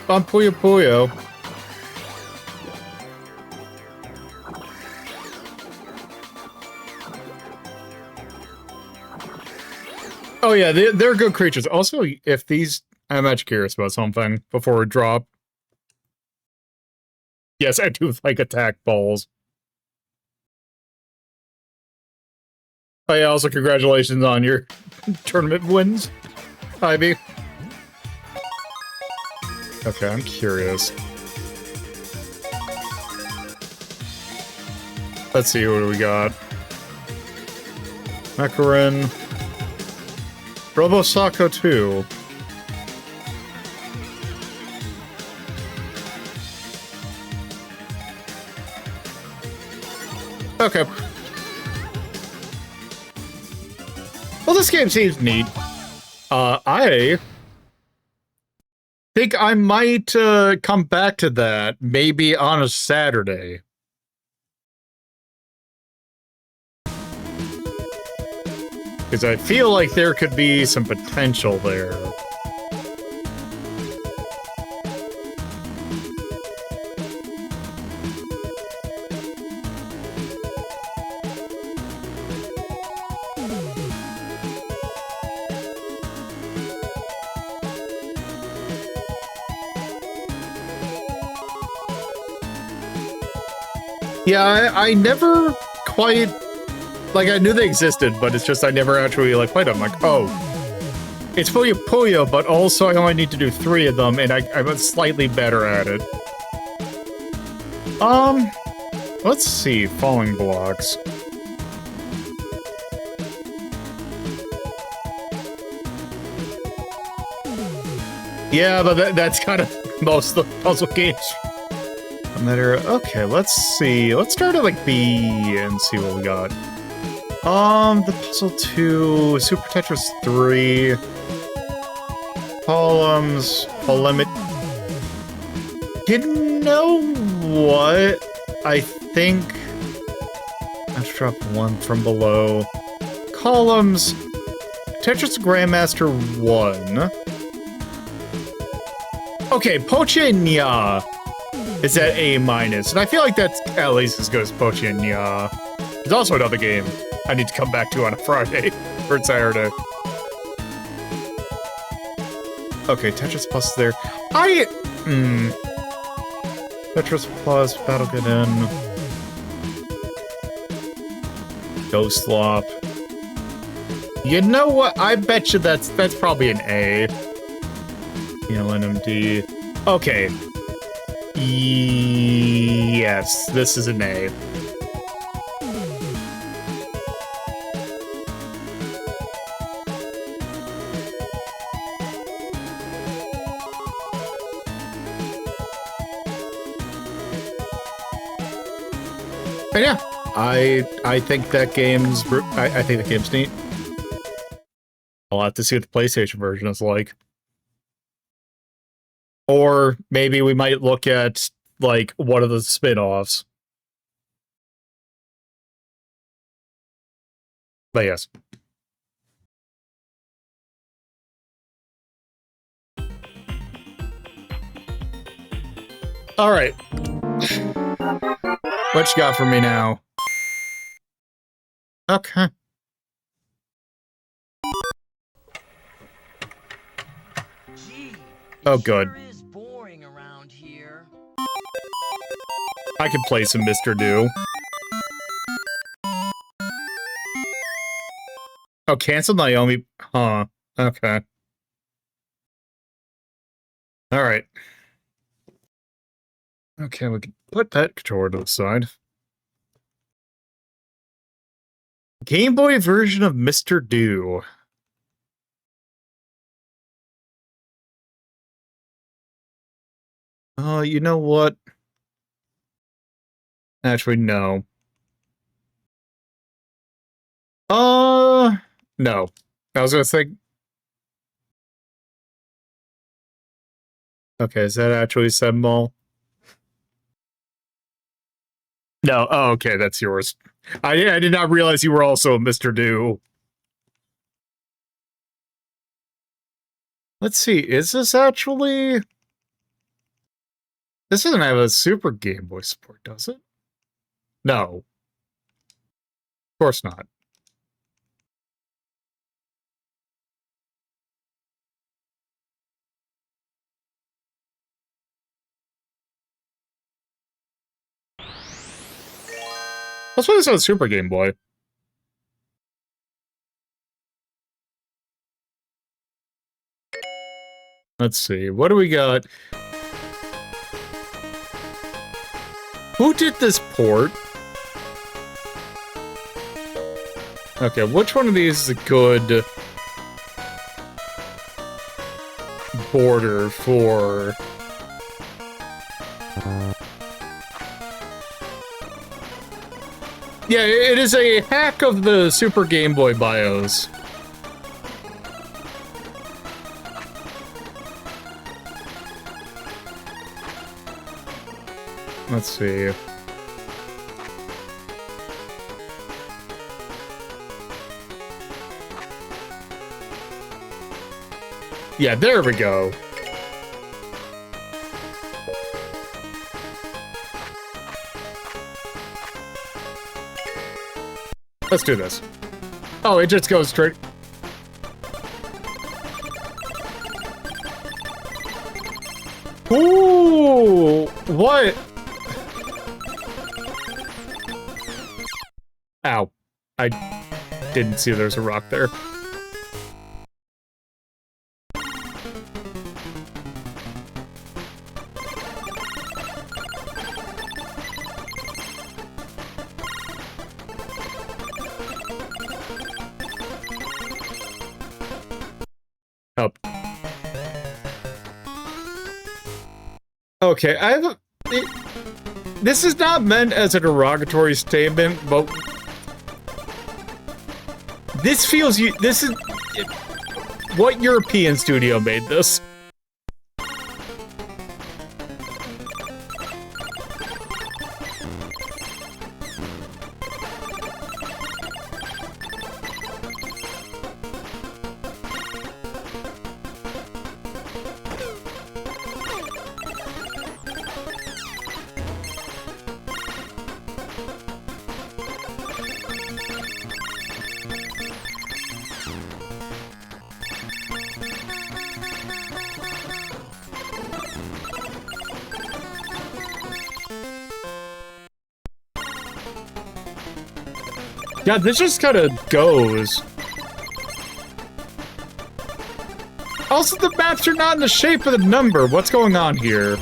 Puyo Puyo. Oh yeah, they're good creatures. Also, if these, I'm actually curious about something before we drop. Yes, I do like attack balls. Oh yeah, also congratulations on your tournament wins, Ivy. Okay, I'm curious. Let's see, what do we got? Macarin. Robosako 2. Okay. Well, this game seems neat. I think I might come back to that maybe on a Saturday. Because I feel like there could be some potential there. Yeah, I never quite, like, I knew they existed, but it's just I never actually, like, played them. Like, oh, it's Puyo Puyo, but also I only need to do 3 of them, and I'm slightly better at it. Let's see, falling blocks. Yeah, but that's kind of most of the puzzle games. Okay, let's see. Let's start at like B and see what we got. The Puzzle 2, Super Tetris 3, Columns, Limit. You know what? I think I have to drop 1 from below. Columns, Tetris Grandmaster 1. Okay, Poche Nya is at A-, and I feel like that's at least as good as Poche Nya. There's also another game I need to come back to on a Friday or Saturday. Okay, Tetris Plus is there. Tetris Plus, Battle Get In. Ghost Lop. You know what? I bet you that's probably an A. ELE-NMD. Okay. Yes, this is an A. But yeah, I think that game's I think the game's neat. I'll have to see what the PlayStation version is like. Or maybe we might look at, like, one of the spin-offs. But yes. Alright. What you got for me now? Okay. Oh, good. Sure is boring around here. I can play some Mr. Do. Oh, cancel Naomi. Huh. Okay. All right. Okay, we can put that controller to the side. Game Boy version of Mr. Do. You know what? Actually, no. No. I was gonna think. Okay, is that actually Sedmall? No. Oh, okay, that's yours. I did not realize you were also a Mr. Do. Let's see, is this actually... This doesn't have a Super Game Boy support, does it? No. Of course not. Let's put this on Super Game Boy. Let's see, what do we got? Who did this port? Okay, which one of these is a good border for... Yeah, it is a hack of the Super Game Boy BIOS. Let's see. Yeah, there we go. Let's do this. Oh, it just goes straight. Ooh, what? Ow. I didn't see there's a rock there. Up. Okay, I have a... This is not meant as a derogatory statement, but... This feels... This is... What European studio made this? Yeah, this just kind of goes. Also, the maps are not in the shape of the number. What's going on here?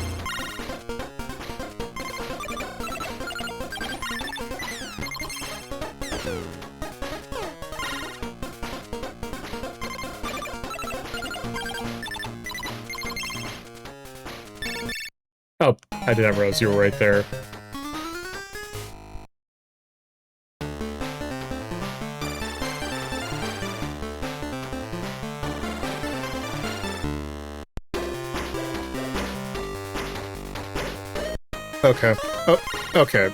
Oh, I didn't realize you were right there. Okay. Oh, okay.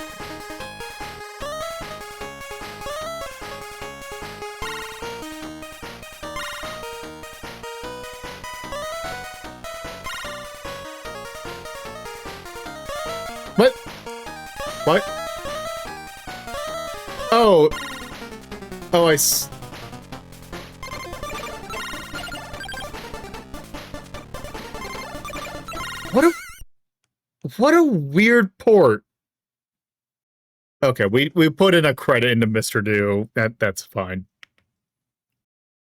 What? What? Oh. Oh, What a weird port. Okay, we put in a credit into Mr. Do. That's fine.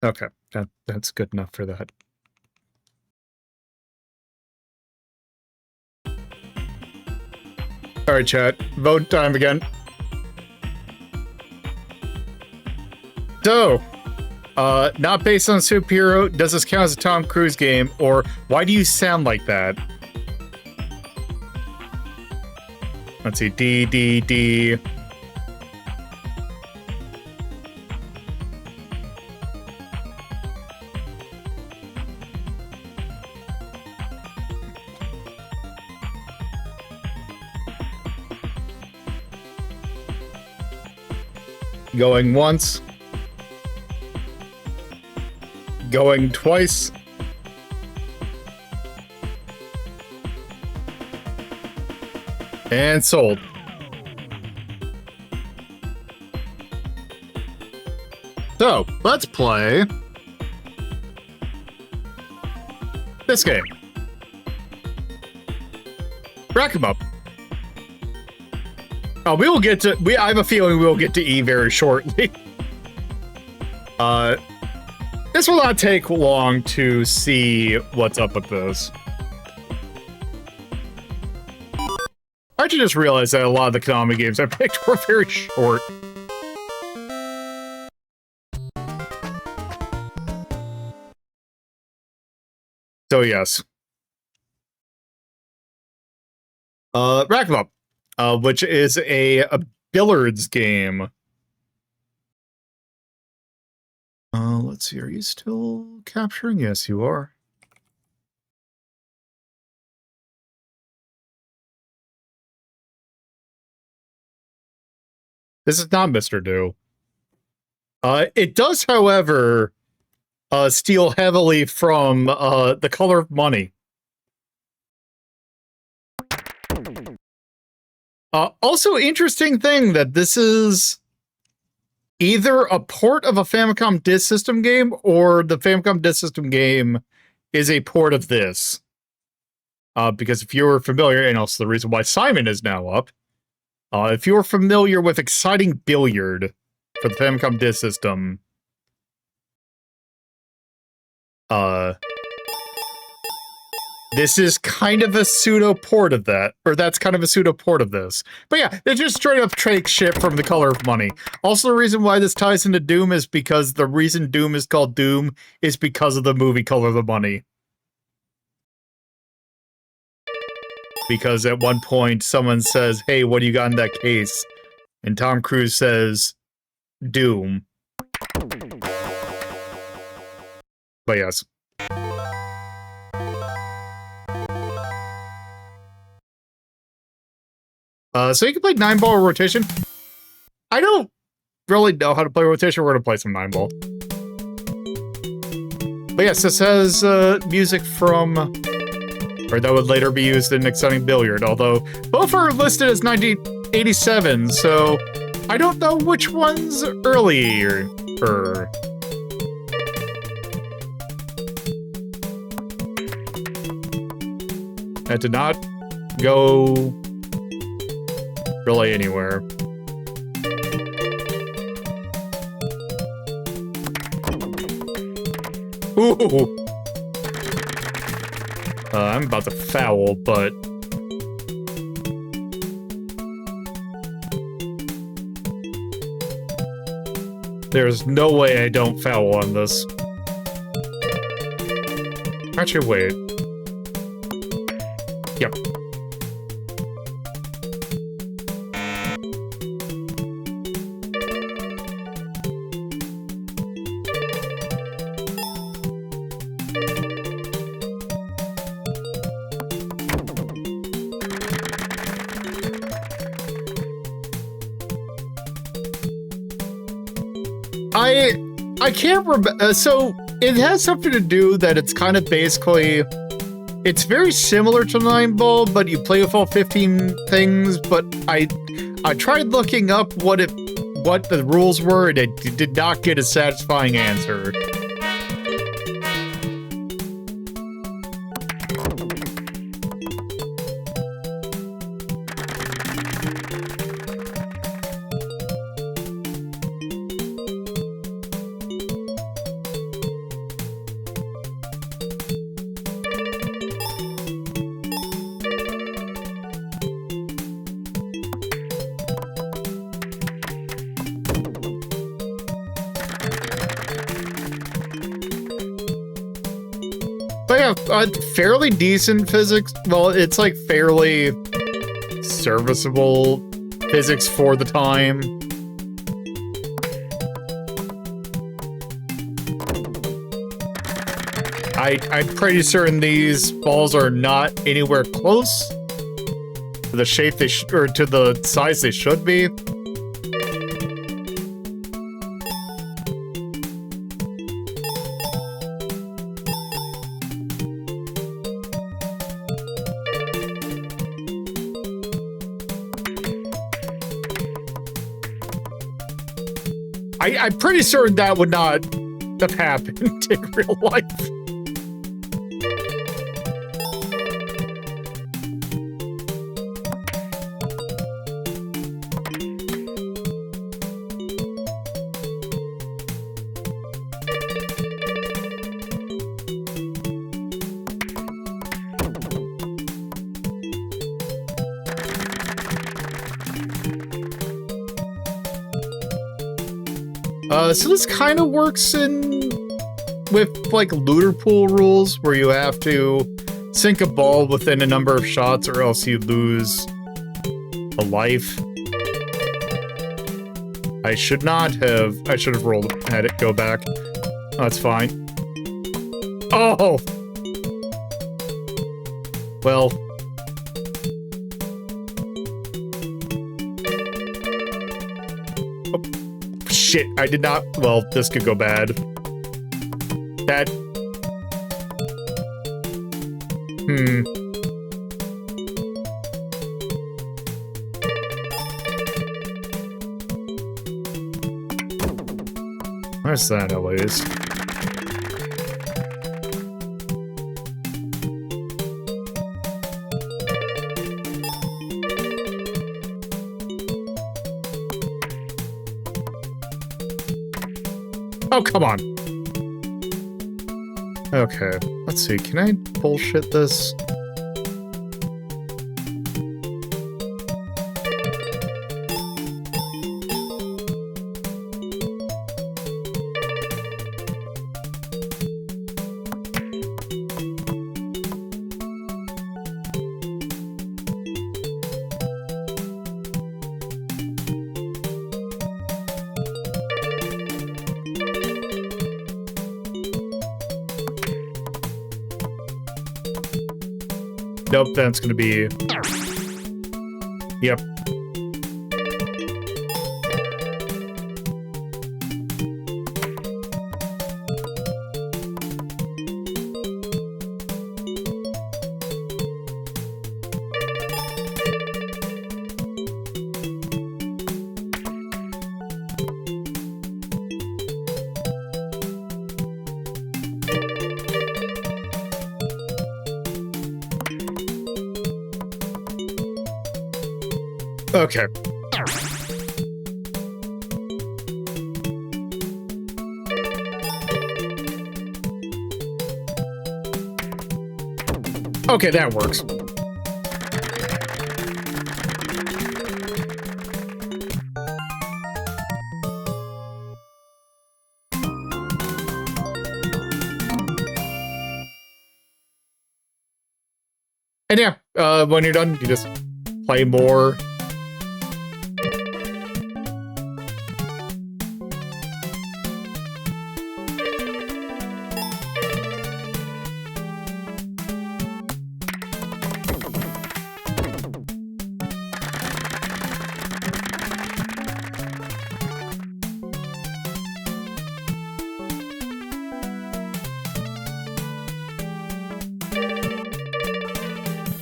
Okay, that's good enough for that. All right, chat. Vote time again. So, not based on a superhero. Does this count as a Tom Cruise game? Or why do you sound like that? Let's see. D. Going once. Going twice. And sold. So, let's play this game. Rack 'em up. We will get to. I have a feeling we will get to E very shortly. This will not take long to see what's up with this. I actually just realized that a lot of the Konami games I picked were very short. So yes. Rack 'em up. Which is a billiards game. Let's see, are you still capturing? Yes, you are. This is not Mr. Do. It does, however, steal heavily from The Color of Money. Also, interesting thing that this is either a port of a Famicom Disk System game or the Famicom Disk System game is a port of this. Because if you're familiar, and also the reason why Simon is now up, if you're familiar with Exciting Billiard for the Famicom Disk System, this is kind of a pseudo port of that, or that's kind of a pseudo port of this. But yeah, they just straight up take shit from The Color of Money. Also, the reason why this ties into Doom is because the reason Doom is called Doom is because of the movie Color of the Money. Because at one point, someone says, "Hey, what do you got in that case?" And Tom Cruise says, "Doom." But yes. So you can play 9-ball rotation. I don't really know how to play rotation. We're going to play some 9-ball. But yes, this has music from, or that would later be used in Exciting Billiard, although both are listed as 1987, so I don't know which one's earlier. That did not go really anywhere. Ooh! I'm about to foul, but there's no way I don't foul on this. Actually, wait. Yep. I can't remember. So it has something to do that it's kind of basically, it's very similar to 9-ball, but you play with all 15 things. But I tried looking up what the rules were, and it did not get a satisfying answer. But yeah, fairly decent physics. Well, it's like fairly serviceable physics for the time. I'm pretty certain these balls are not anywhere close to the shape they or to the size they should be. I'm pretty certain that would not have happened in real life. So this kind of works with like looter pool rules where you have to sink a ball within a number of shots or else you lose a life. I should have rolled, had it go back. Oh, that's fine. Oh! Well. Shit, I did not. Well, this could go bad. That. Where's that, anyways? Oh, come on. Okay, let's see. Can I bullshit this? Nope, that's gonna be... Yep. Okay. Okay, that works. And yeah, when you're done, you just play more.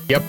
Yep.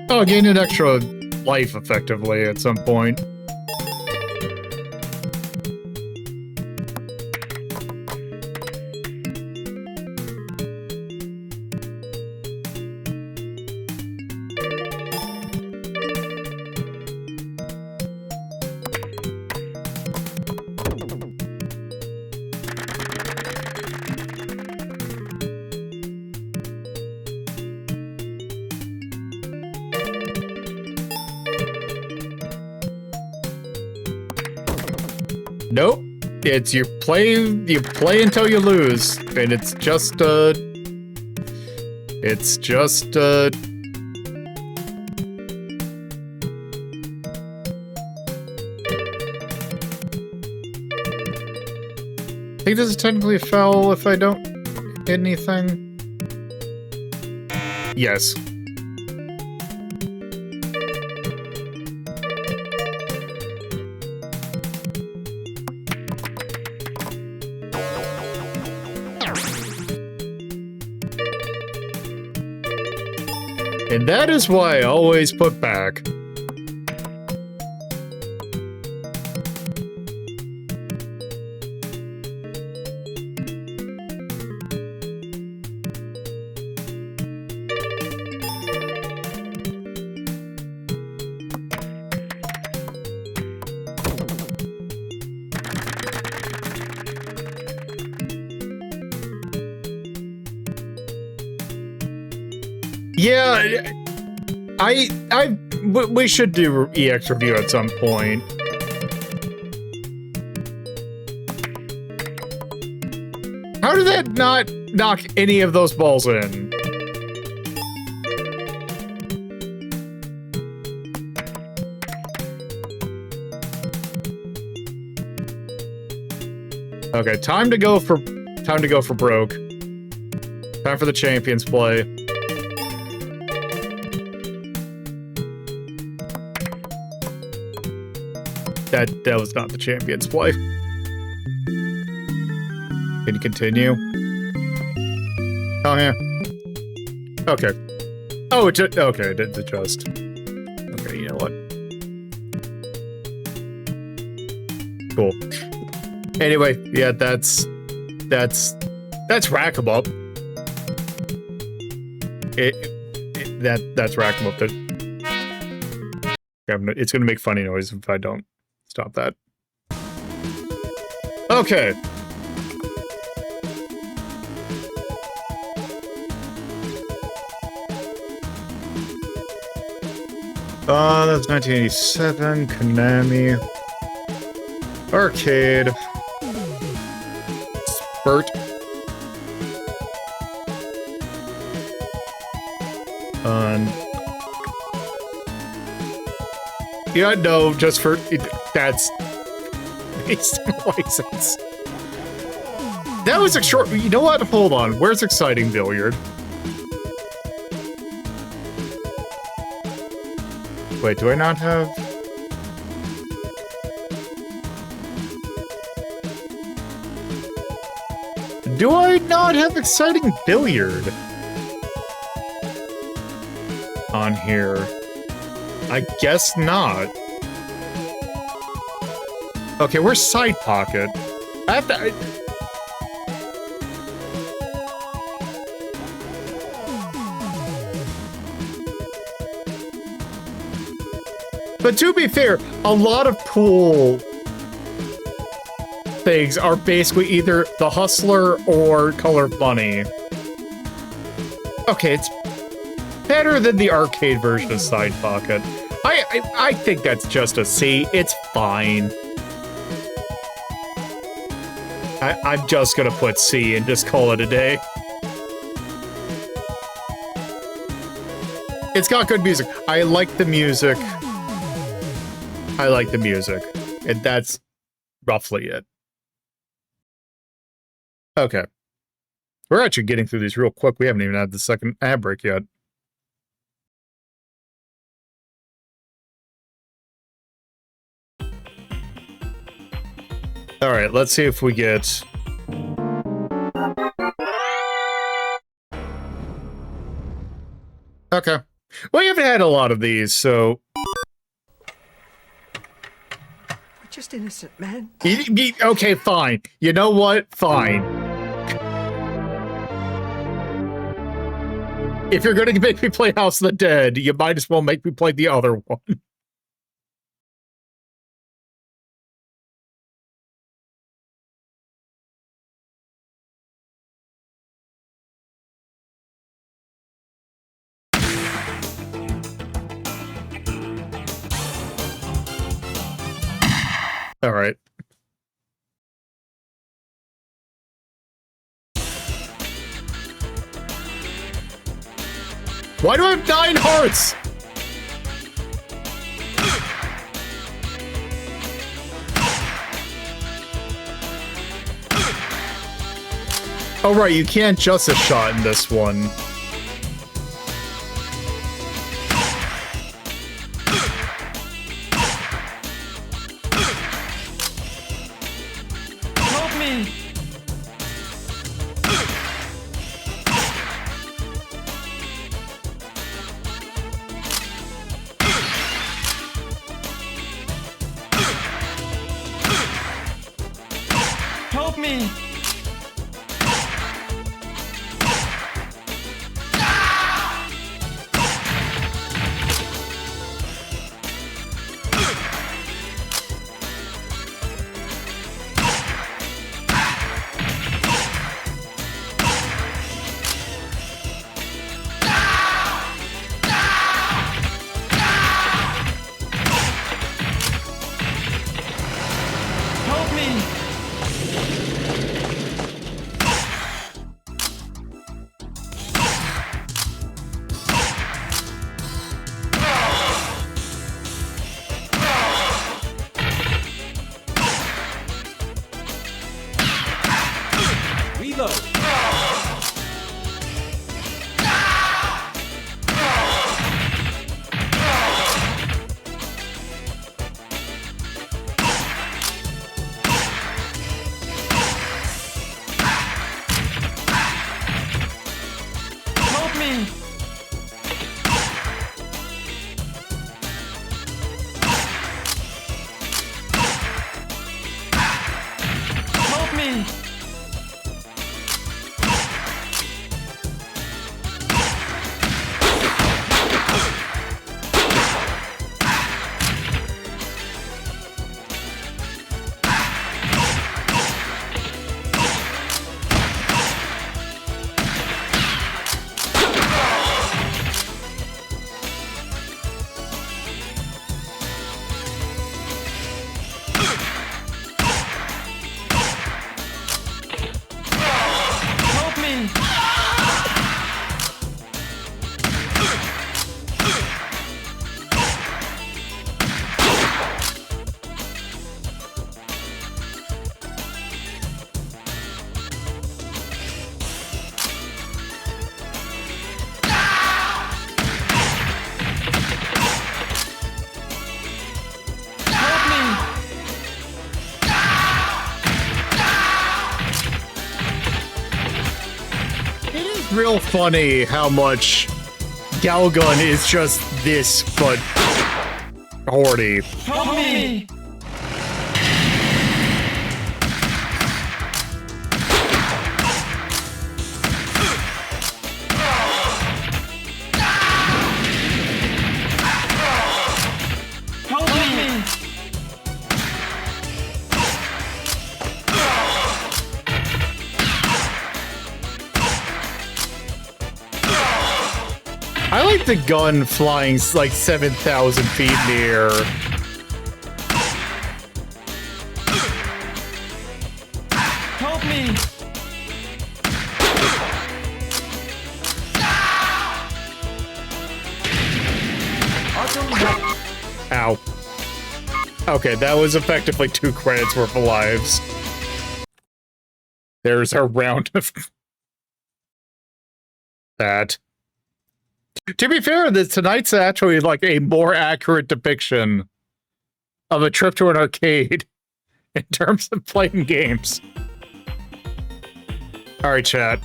Oh, gain an extra life, effectively, at some point. Nope. It's you play until you lose, and it's just I think this is technically a foul if I don't hit anything. Yes. And that is why I always put back. Yeah, we should do EX review at some point. How did that not knock any of those balls in? Okay, time to go for broke. Time for the champions play. That was not the champion's play. Can you continue? Oh, yeah. Okay. Oh, okay, it didn't adjust. Okay, you know what? Cool. Anyway, yeah, that's rack 'em up. That's rack 'em up. It's gonna make funny noise if I don't stop that. Okay. That's 1987, Konami. Arcade. Spurt. Yeah, no, just for... that's... based on license. That was a short... You know what? Hold on. Where's Exciting Billiard? Wait, do I not have... Do I not have Exciting Billiard on here? I guess not. Okay, where's Side Pocket? I have to... But to be fair, a lot of pool things are basically either the Hustler or Color Bunny. Okay, it's better than the arcade version of Side Pocket. I think that's just a C. It's fine. I'm just gonna put C and just call it a day. It's got good music. I like the music. I like the music. And that's roughly it. Okay. We're actually getting through these real quick. We haven't even had the second ad break yet. All right, let's see if we get... Okay. We haven't had a lot of these, so... We're just innocent, man. Okay, fine. You know what? Fine. If you're gonna make me play House of the Dead, you might as well make me play the other one. All right. Why do I have 9 hearts? Oh, right, you can't just a shot in this one. Help me! Help me! Help me! Reload! Help me! Help me! Help me! Help me! It is real funny how much Galgun is just this, but horny. Help me! Help me! I like the gun flying like 7,000 feet in the air. Help me! Ow. Okay, that was effectively 2 credits worth of lives. There's a round of that. To be fair, tonight's actually like a more accurate depiction of a trip to an arcade in terms of playing games. All right, chat.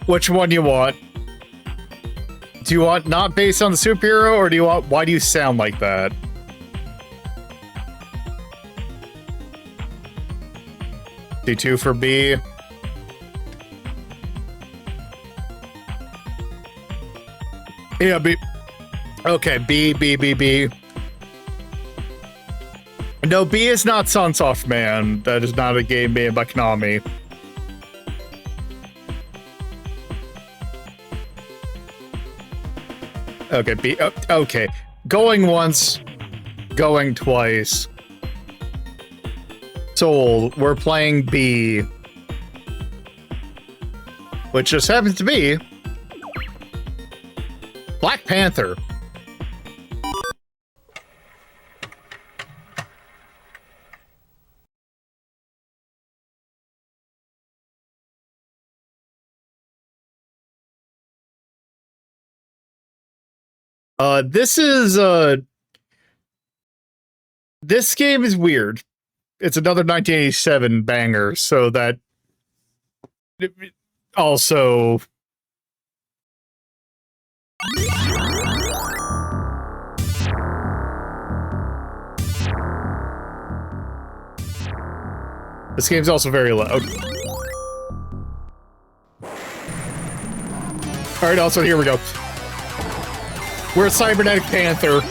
Which one do you want? Do you want not based on the superhero, or do you want why do you sound like that? D2 for B. Yeah, B. Okay, B. No, B is not Sunsoft Man. That is not a game made by Konami. Okay, B. Okay. Going once, going twice. Soul, we're playing B. Which just happens to be Black Panther. This game is weird. It's another 1987 banger, so that also this game's also very loud. Alright, also here we go. We're a cybernetic panther.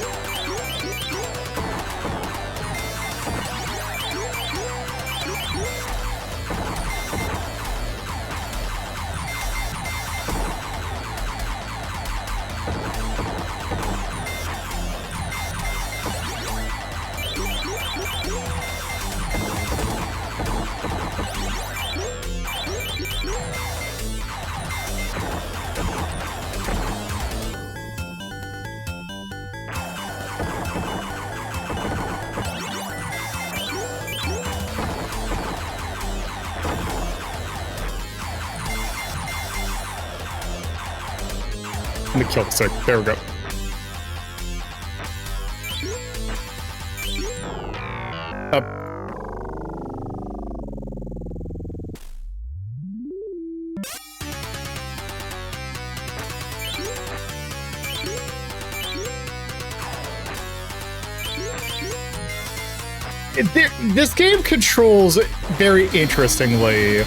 Let me kill the stick. There we go. Up. This game controls very interestingly.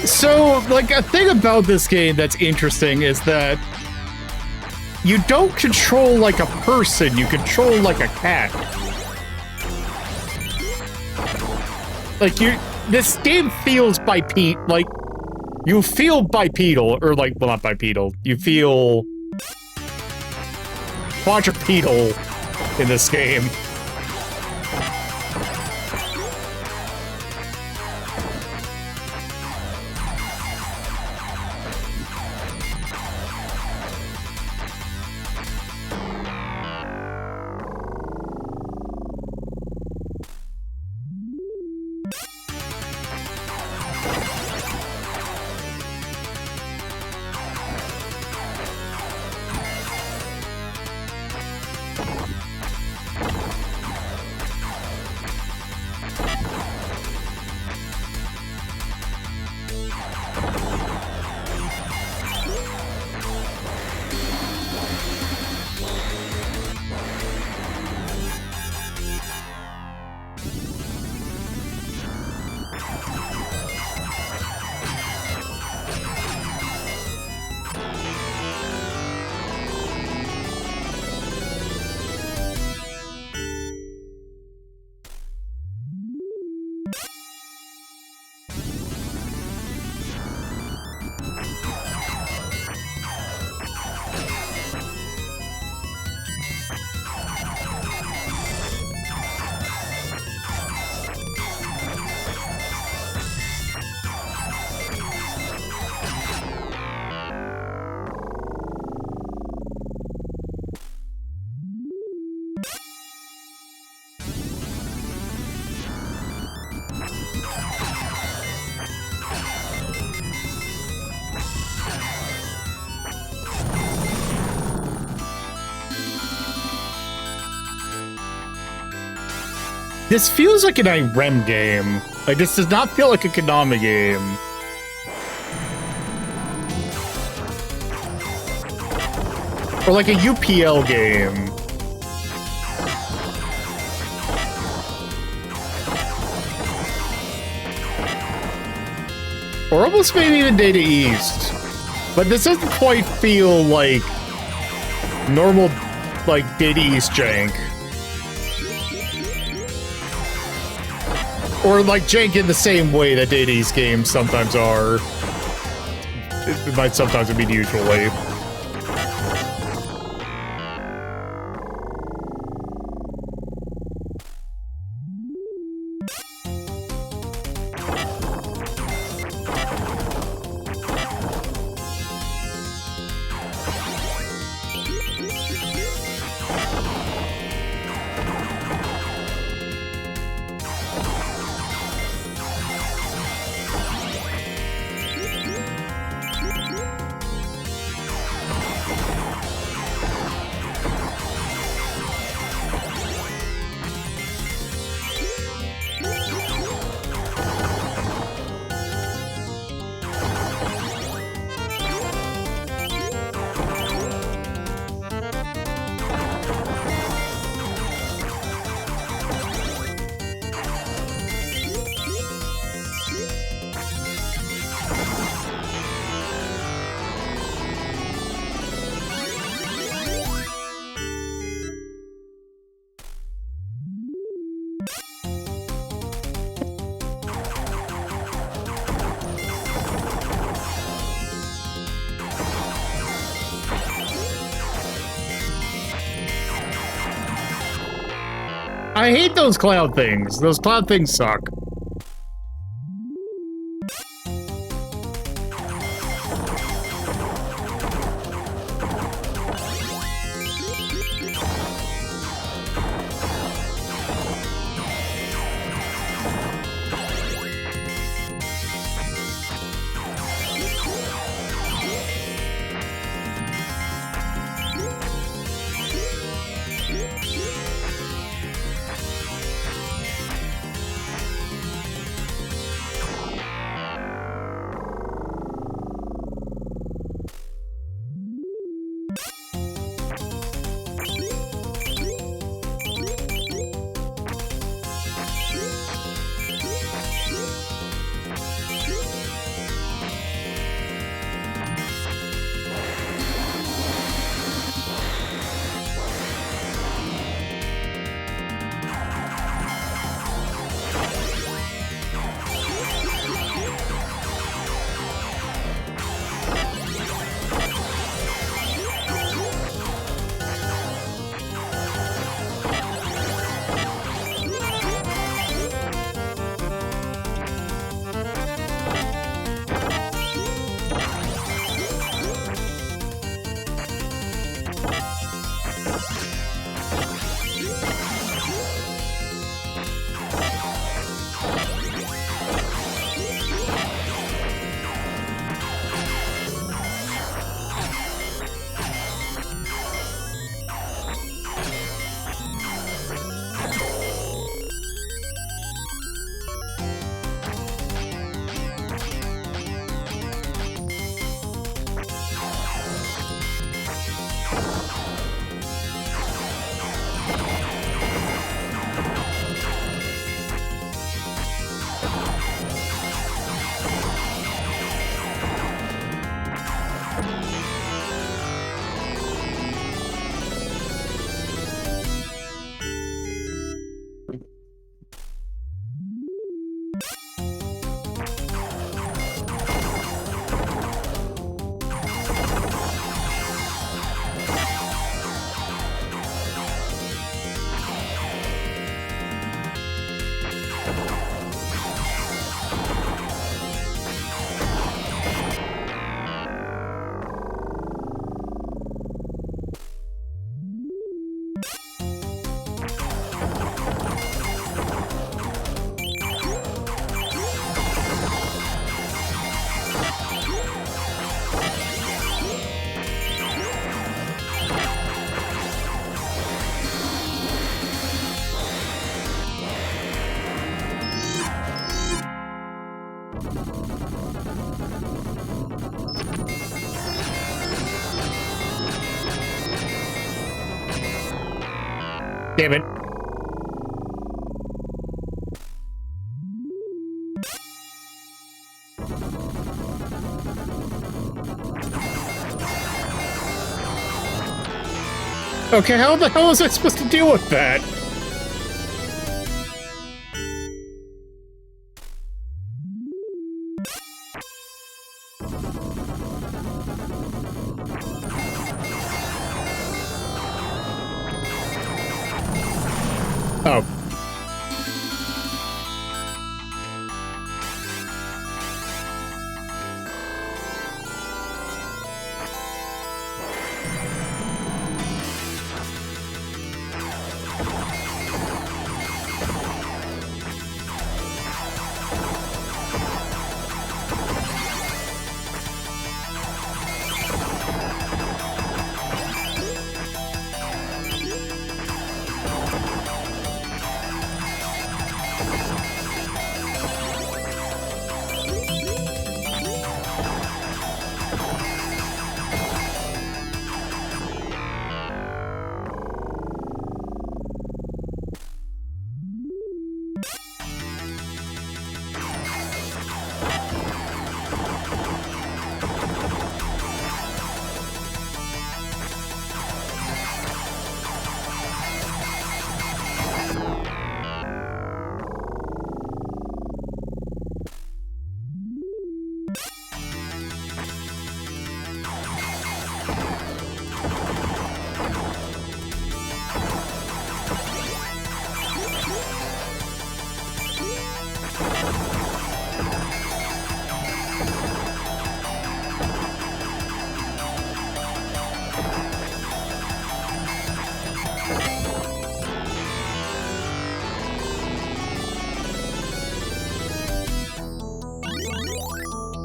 So, like, a thing about this game that's interesting is that you don't control like a person, you control like a cat. Like, this game feels like You feel bipedal, or like, well, not bipedal. You feel quadrupedal in this game. This feels like an IREM game. Like, this does not feel like a Konami game. Or like a UPL game. Or almost maybe even Data East. But this doesn't quite feel like normal, like, Data East jank. Or like jank in the same way that Data East games sometimes are. It might sometimes be usually. I hate those cloud things. Those cloud things suck. Damn it. Okay, how the hell was I supposed to deal with that? Oh.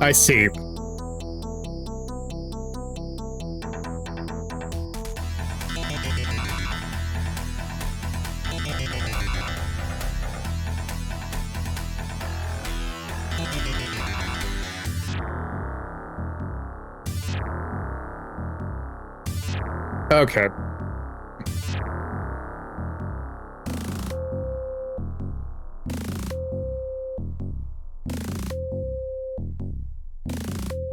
I see. Okay.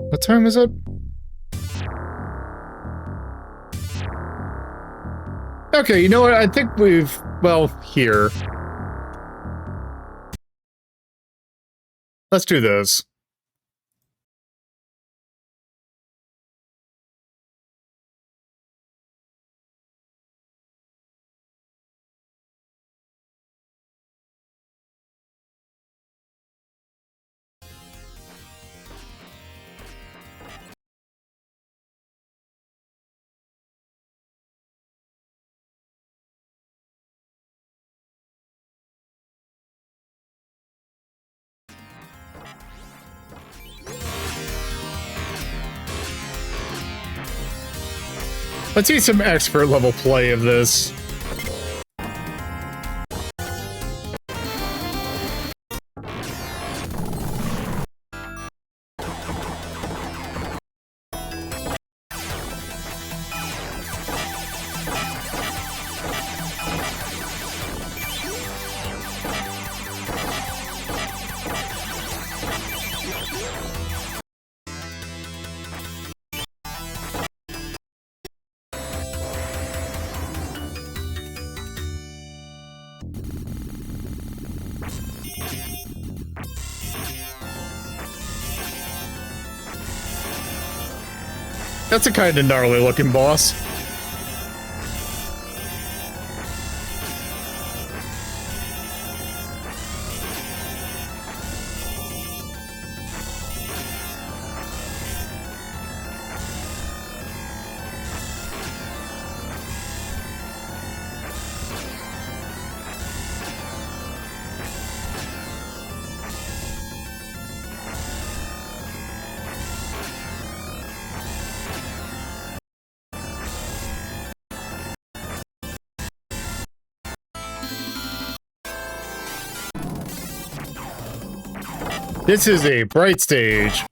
What time is it? Okay, you know what? I think we've... well, here. Let's do this. Let's see some expert level play of this. That's a kind of gnarly looking boss. This is a bright stage.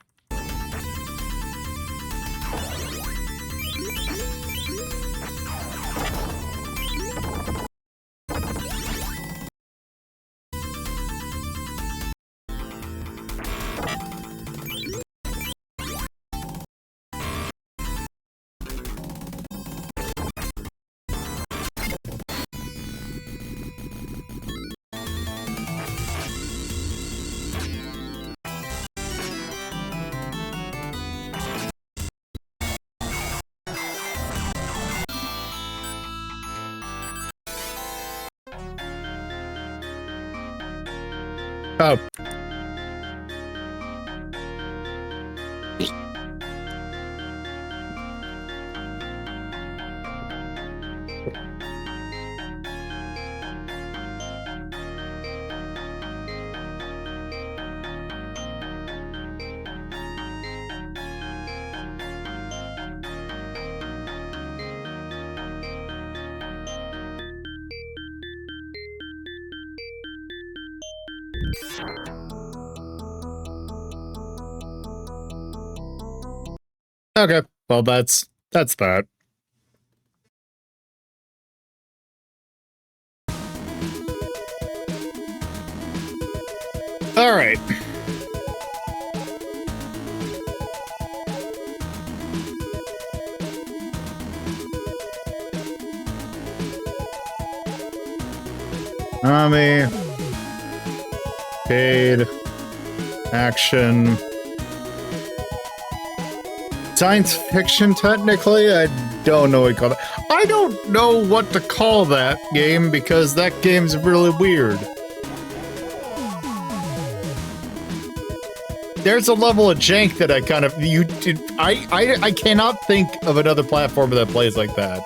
Oh. Okay, well that's that. All right. Army, arcade, action, science fiction. Technically, I don't know what you call it. I don't know what to call that game because that game's really weird. There's a level of jank that I kind of I cannot think of another platformer that plays like that.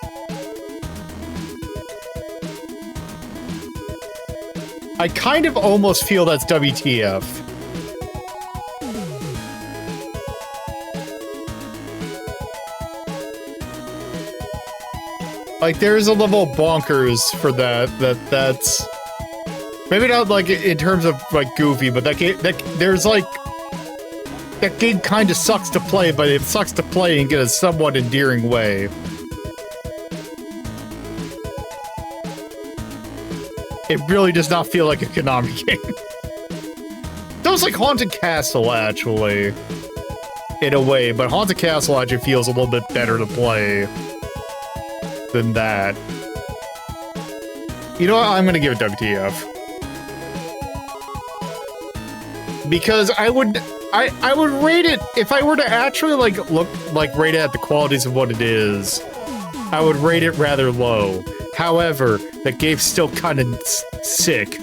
I kind of almost feel that's WTF. Like, there's a level of bonkers for that's maybe not like in terms of like goofy, but that there's like that game kind of sucks to play, but it sucks to play in a somewhat endearing way. It really does not feel like a Konami game. That was like Haunted Castle, actually, in a way, but Haunted Castle actually feels a little bit better to play than that. You know what? I'm gonna give it WTF. Because I would rate it, if I were to actually rate it at the qualities of what it is, I would rate it rather low. However, that game's still kind of sick.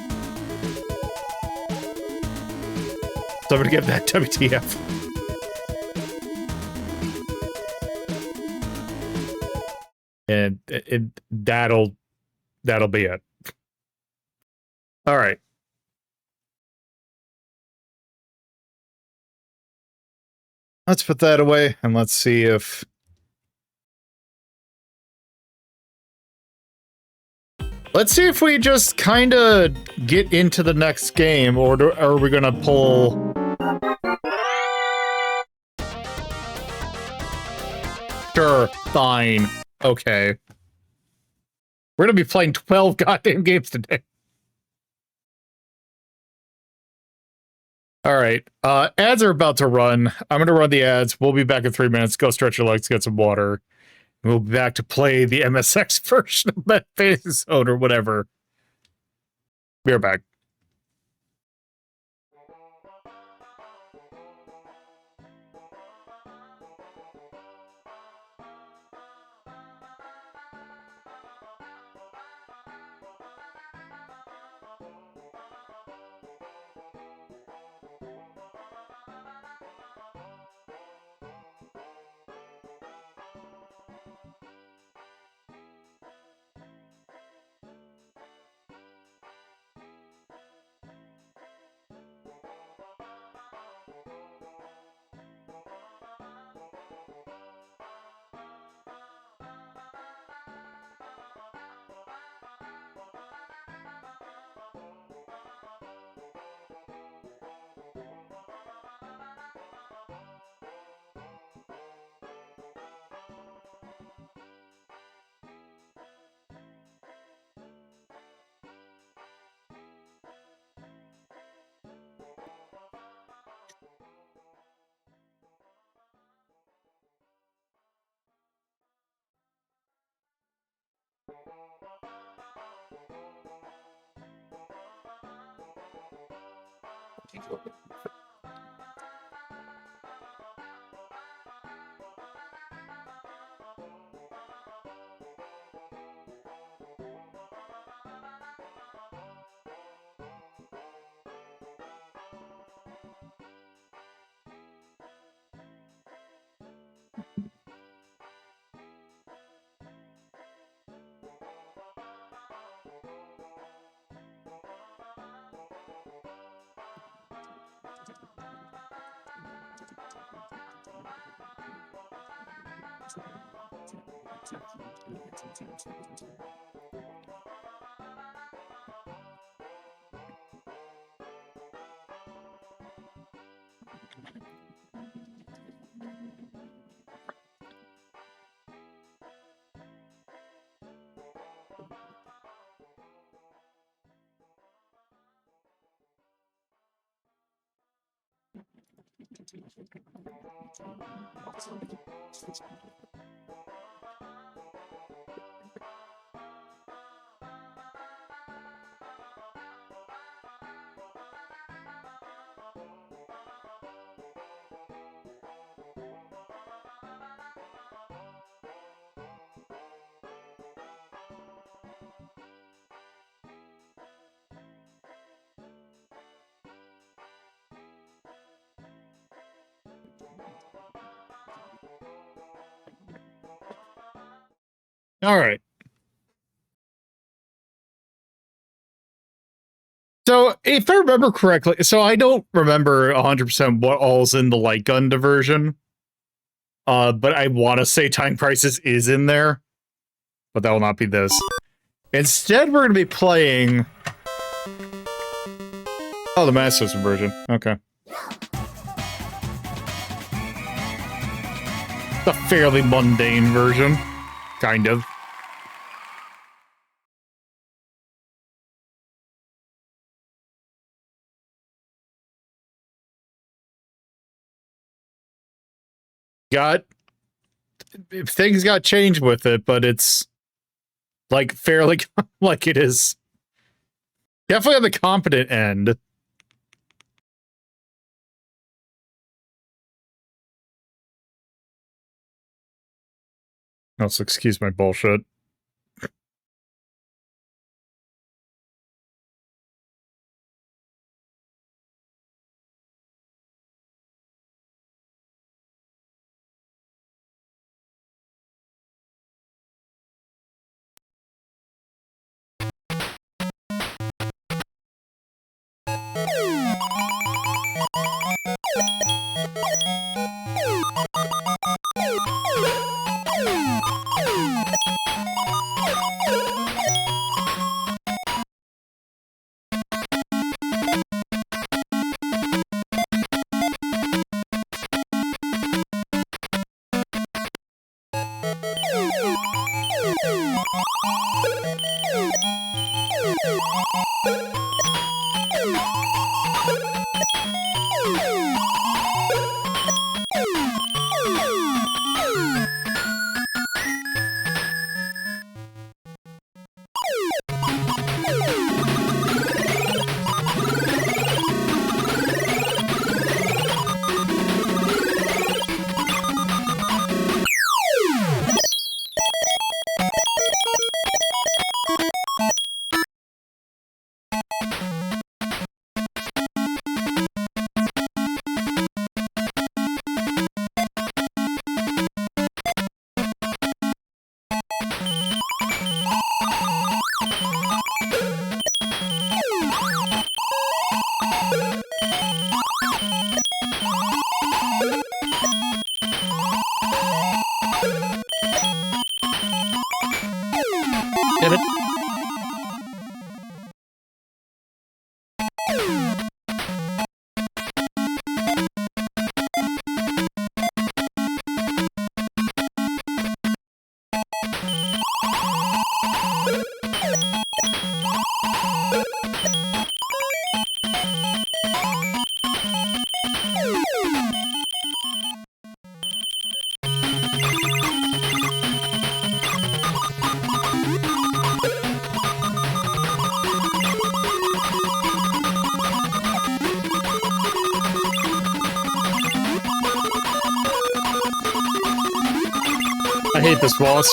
So I'm gonna give that WTF. And that'll be it. All right. Let's put that away and let's see if we just kind of get into the next game, or are we gonna pull? Sure, fine, okay. We're gonna be playing 12 goddamn games today. All right, ads are about to run. I'm gonna run the ads. We'll be back in 3 minutes. Go stretch your legs, get some water. We'll be back to play the MSX version of that Fantasy Zone or whatever. Be right back. All right. So, if I remember correctly, so I don't remember 100% what all's in the light gun diversion. But I want to say Time Crisis is in there. But that will not be this. Instead, we're going to be playing... Oh, the Master System version. Okay. The fairly mundane version. Kind of. Things got changed with it, but it's like fairly like it is definitely on the competent end. Also, excuse my bullshit. Damn it. I hate this boss.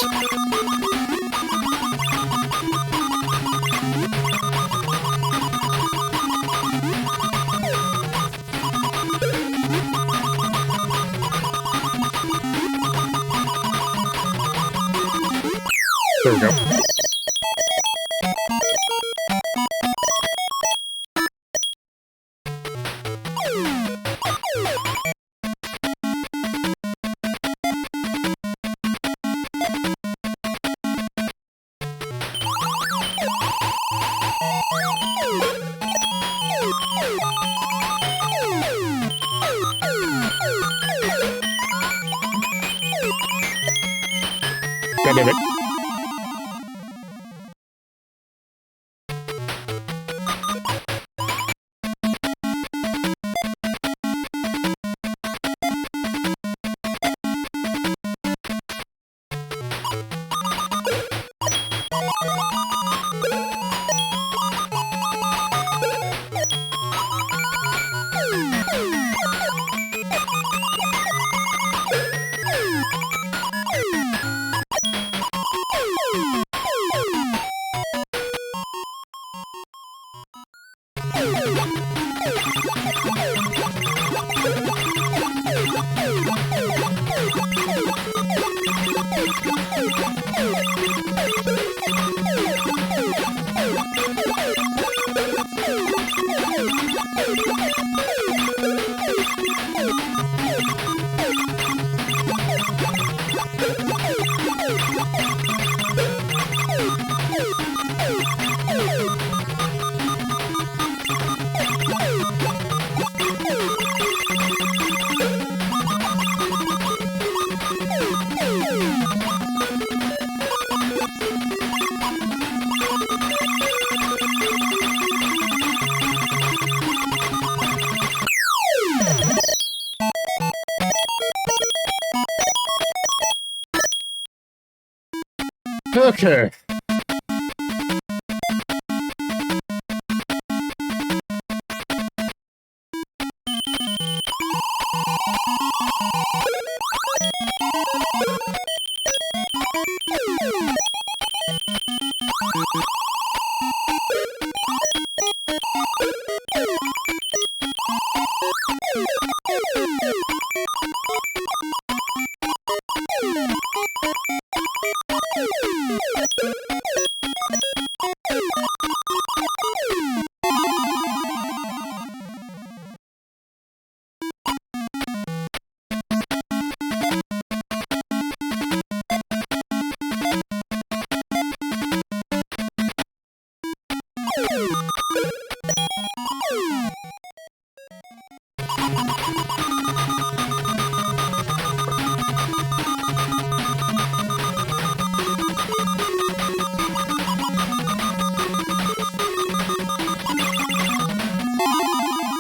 God damn it. Okay.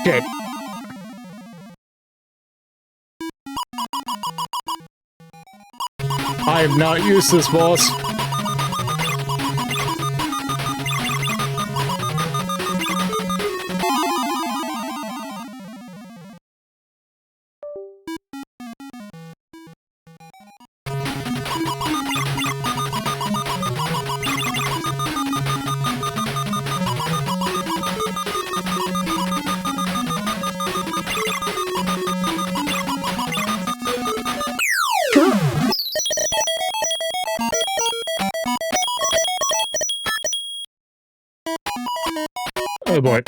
Okay. I have not used this boss. Oh boy.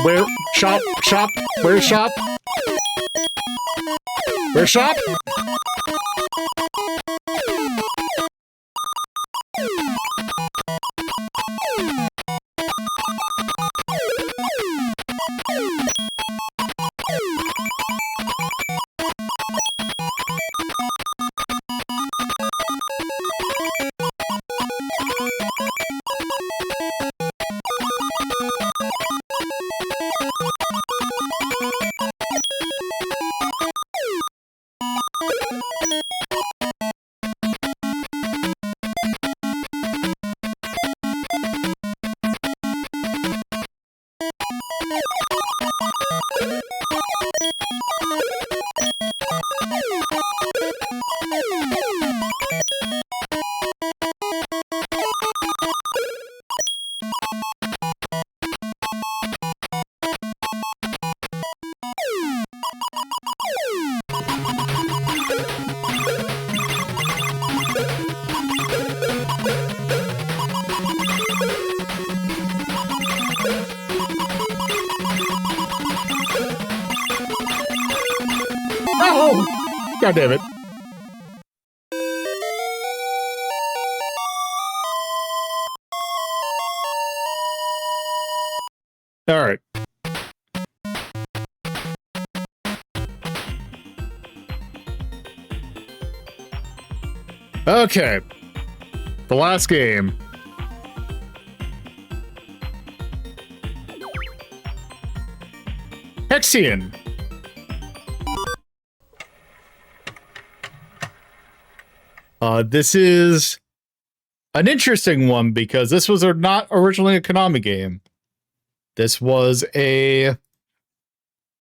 Where shop? Where's shop? Where's shop? Oh! God damn it. All right. Okay. The last game. Hexion. This is an interesting one because this was not originally a Konami game. This was a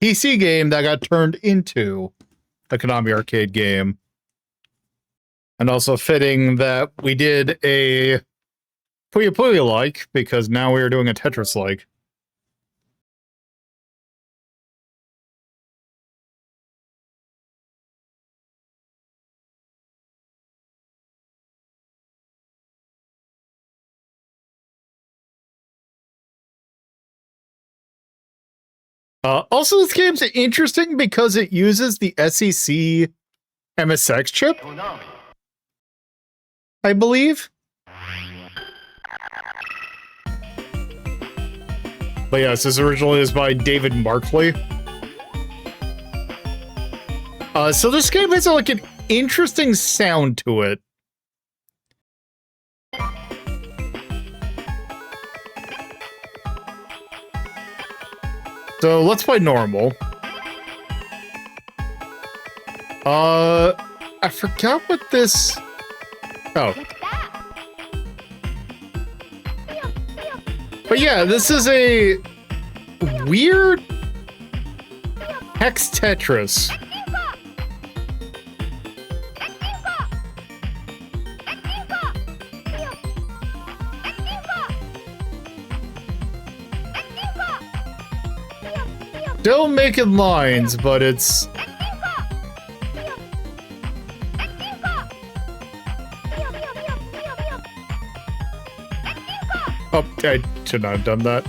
PC game that got turned into a Konami arcade game. And also fitting that we did a Puyo Puyo-like because now we are doing a Tetris-like. Also, this game's interesting because it uses the SEC MSX chip, I believe. But yes, this originally is by David Markley. So this game has like an interesting sound to it. So let's play normal. I forgot what this... Oh. But yeah, this is a weird hex Tetris. Still making lines, but it's... Oh, I should not have done that.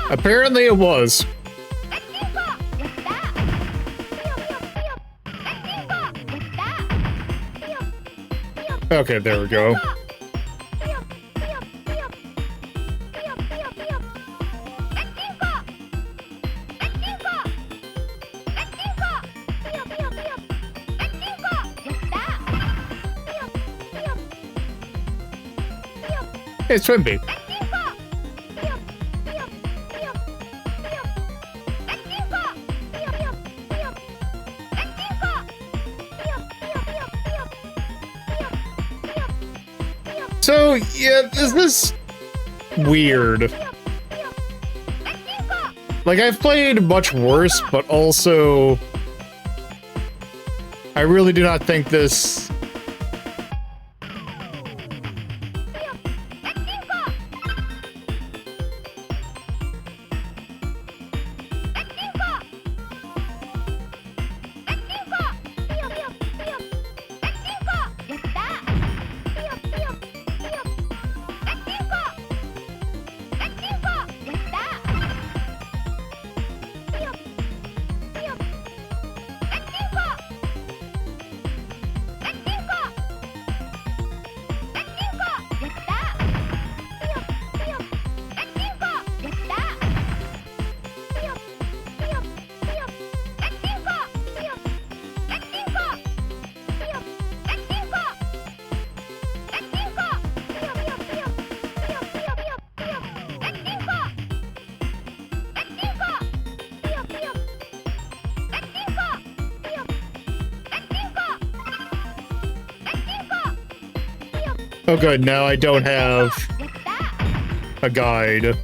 Apparently it was. Okay, there we go. Hey, Swimby. So, yeah, is this weird? Like, I've played much worse, but also... I really do not think this... Oh good, now I don't have a guide.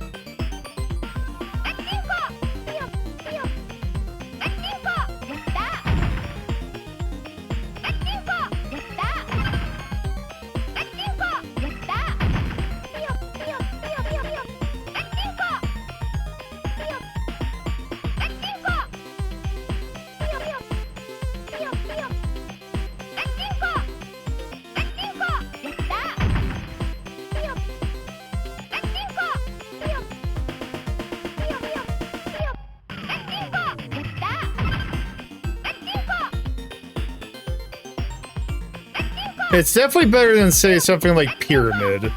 It's definitely better than, say, something like Pyramid.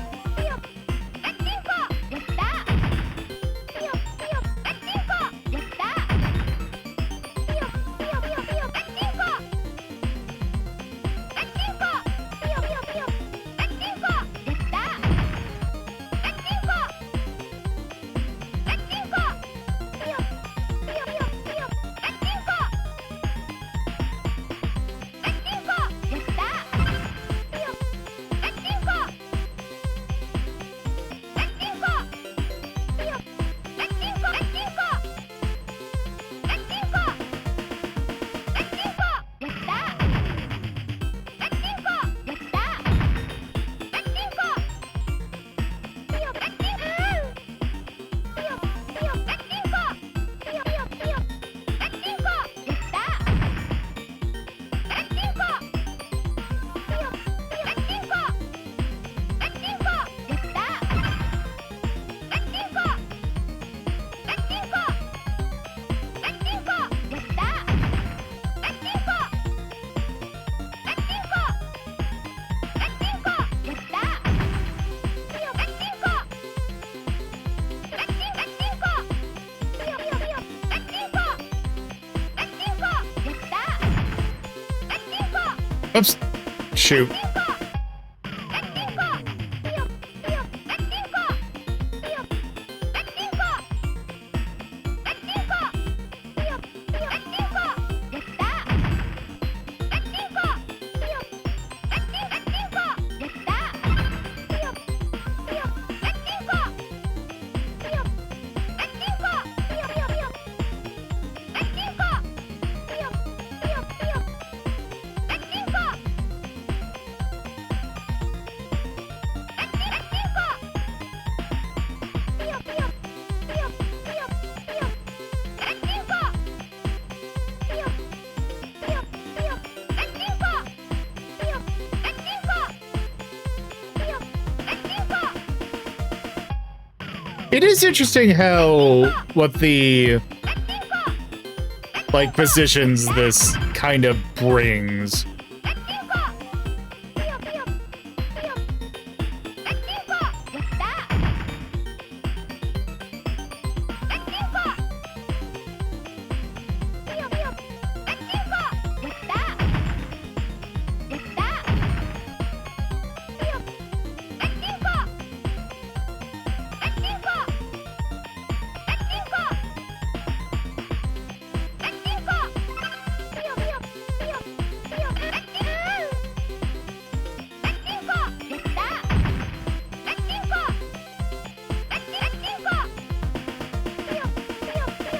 Oops. Shoot. It is interesting how what the like positions this kind of brings.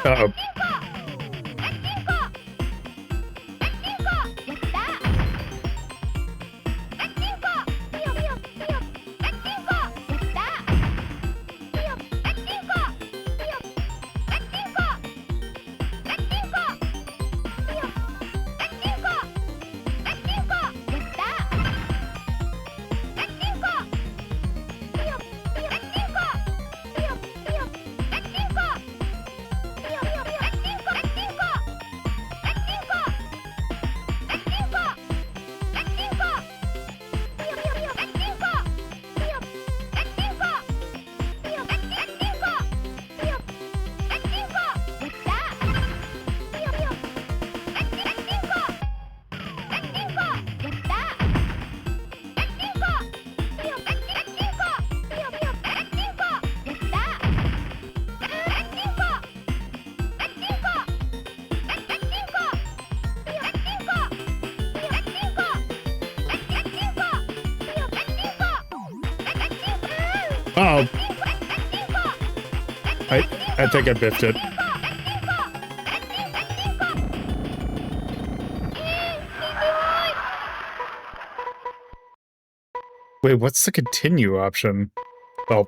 Uh-oh. Uh-oh. I think I biffed it. Wait, what's the continue option? Oh.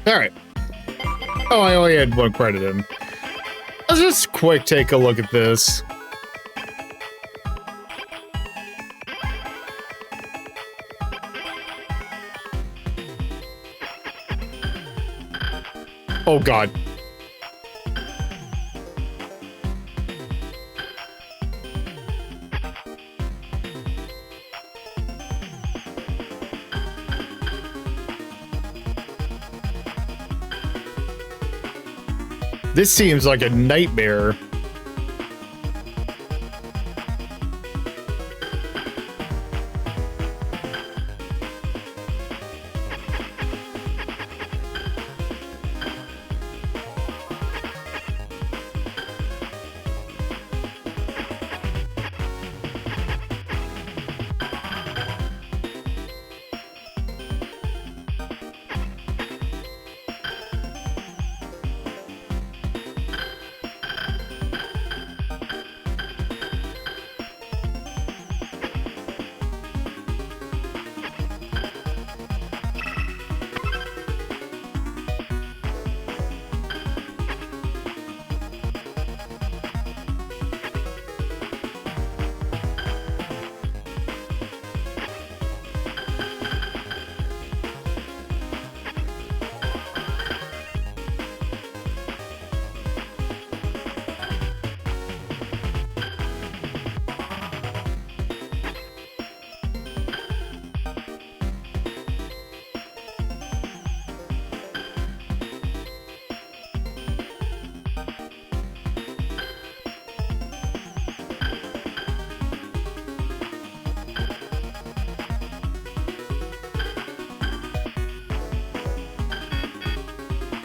Alright. Oh, I only had 1 credit in. Let's just quick take a look at this. Oh god. This seems like a nightmare.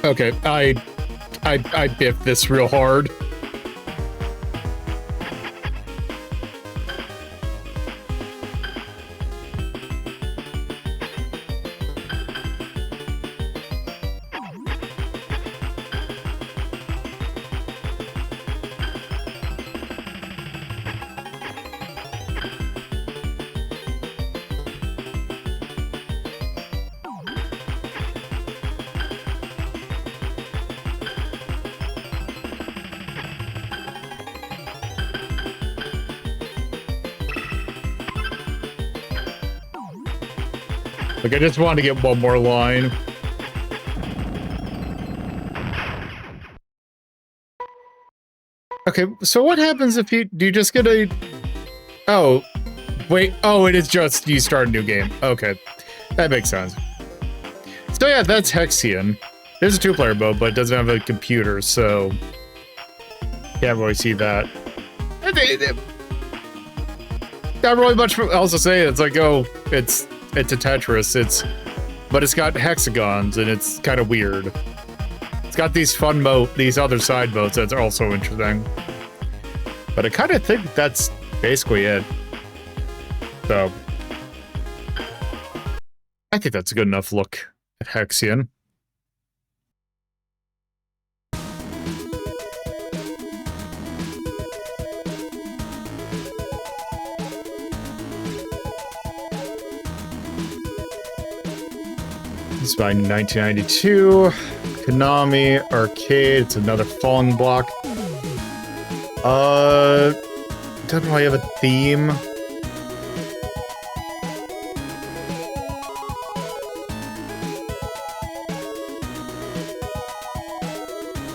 Okay, I biffed this real hard. Like, I just want to get one more line. Okay, so what happens if do you just get a... Oh, wait, oh, it is just you start a new game. Okay, that makes sense. So yeah, that's Hexion. There's a 2-player mode, but it doesn't have a computer, so... Can't really see that. Not really much else to say. It's like, oh, it's a Tetris, but it's got hexagons, and it's kind of weird. It's got these fun these other side modes that are also interesting. But I kind of think that's basically it. So, I think that's a good enough look at Hexion. It's by 1992. Konami Arcade. It's another falling block. Doesn't really have a theme.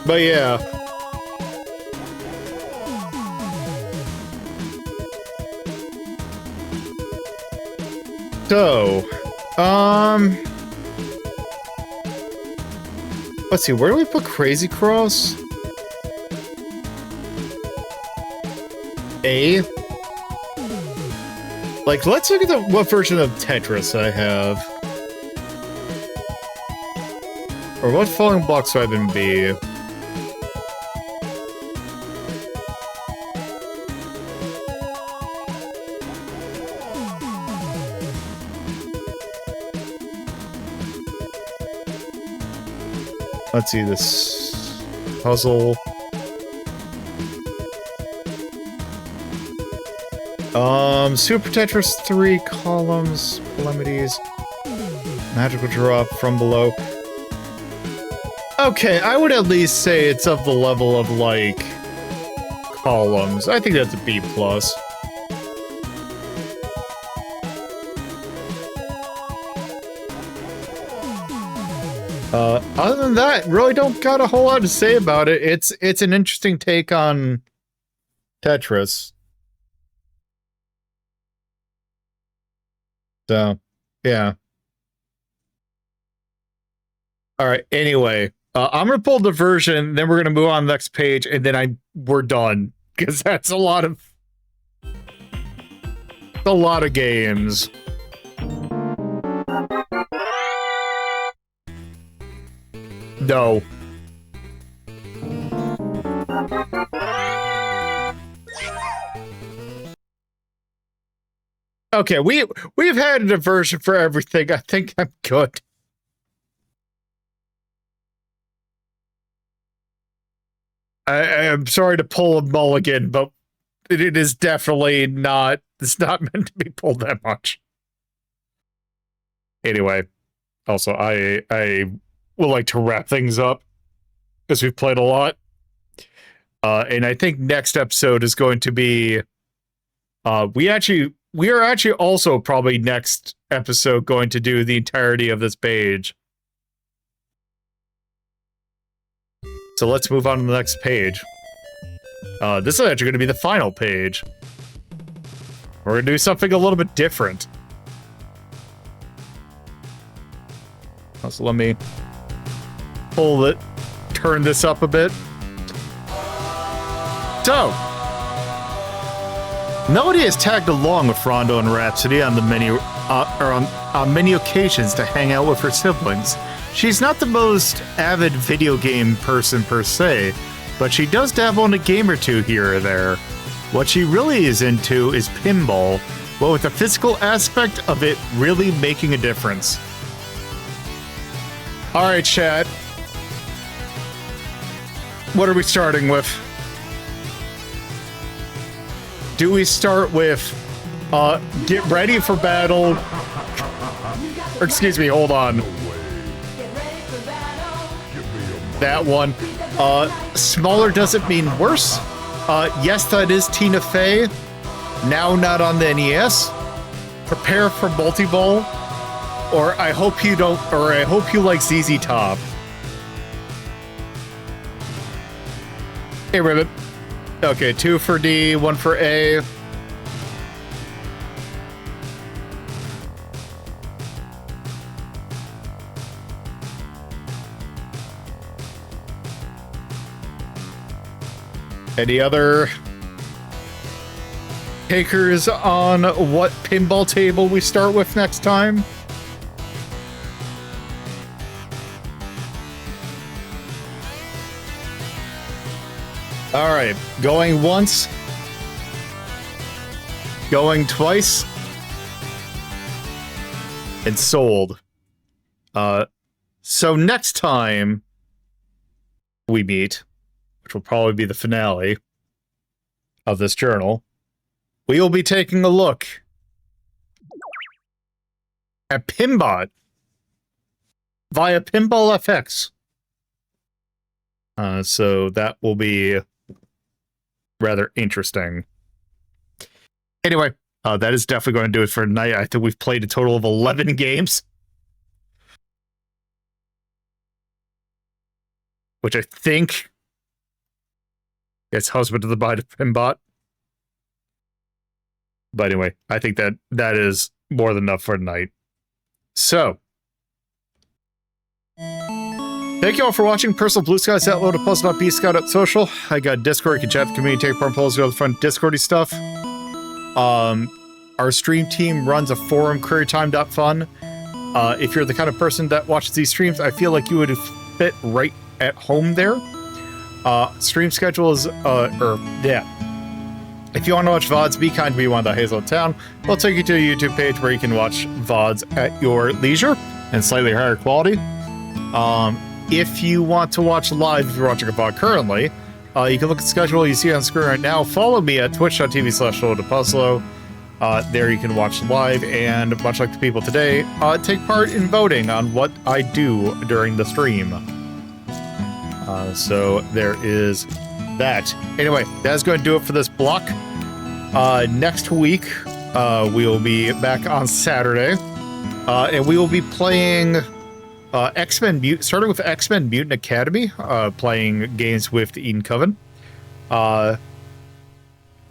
But yeah. So, let's see, where do we put Crazy Cross? A? Like, let's look at what version of Tetris I have. Or what falling blocks would even be? Let's see this puzzle. Super Tetris 3 columns, calamities, magical drop from below. Okay, I would at least say it's of the level of, like, columns. I think that's a B+. Other than that, really don't got a whole lot to say about it. It's an interesting take on Tetris. So, yeah. Alright, anyway. I'm gonna pull the version, then we're gonna move on to the next page, and then we're done. Because that's a lot of games. No. Okay, we've had a version for everything. I think I'm good. I'm sorry to pull a mulligan, but it is definitely not, it's not meant to be pulled that much. Anyway, also, I would like to wrap things up, because we've played a lot. And I think next episode is going to be, we are actually also probably next episode going to do the entirety of this page. So let's move on to the next page. This is actually going to be the final page. We're going to do something a little bit different. So let me turn this up a bit. So, Melody has tagged along with Rondo and Rhapsody on the on many occasions to hang out with her siblings. She's not the most avid video game person per se, but she does dabble in a game or two here or there. What she really is into is pinball, but with the physical aspect of it really making a difference. Alright, chat. What are we starting with? Do we start with, get ready for battle? Or excuse me, hold on. That one. Smaller doesn't mean worse. Yes, that is Tina Fey. Now not on the NES. Prepare for multi-ball. Or I hope you don't, or I hope you like ZZ Top. Hey, Ribbit. Okay, 2 for D, 1 for A. Any other takers on what pinball table we start with next time? All right, going once, going twice, and sold. So next time we meet, which will probably be the finale of this journal, we will be taking a look at Pinbot via Pinball FX. So that will be rather interesting. Anyway, that is definitely going to do it for tonight. I think we've played a total of 11 games. Which I think is Husband of the Bride of Pinbot. But anyway, I think that is more than enough for tonight. So, thank you all for watching. Personal Blue Skies at Lolo De Puzlo, bscout.social. I got Discord. You can chat the community, take part in polls, do other fun Discordy stuff. Our stream team runs a forum, querytime.fun. If you're the kind of person that watches these streams, I feel like you would it right at home there. Stream schedule is, if you want to watch VODs, Be Kind to Be One, the Hazel Town. We'll take you to a YouTube page where you can watch VODs at your leisure and slightly higher quality. If you want to watch live, if you're watching a VOD currently, you can look at the schedule you see on screen right now. Follow me at twitch.tv/Lolo De Puzlo. There you can watch live, and much like the people today, take part in voting on what I do during the stream. So there is that. Anyway, that's going to do it for this block. Next week, we will be back on Saturday, and we will be playing starting with X-Men Mutant Academy, playing games with Eden Coven.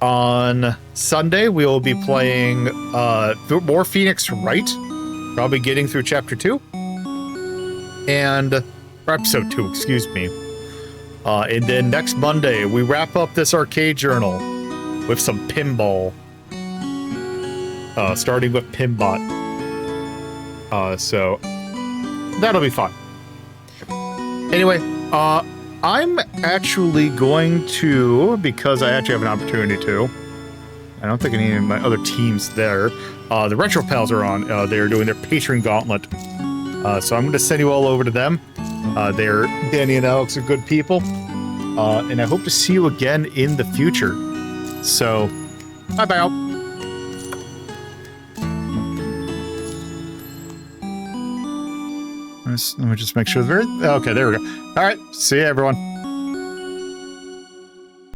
On Sunday, we will be playing more Phoenix Wright, probably getting through Chapter 2, or Episode 2, excuse me. And then next Monday, we wrap up this arcade journal with some pinball, starting with Pinbot. So that'll be fun. Anyway, I'm actually going to, because I actually have an opportunity to, I don't think any of my other teams there, the Retro Pals are on, they're doing their Patreon Gauntlet. So I'm going to send you all over to them. Danny and Alex are good people. And I hope to see you again in the future. So, bye-bye. Let me just make sure. Okay, there we go. All right, see you, everyone.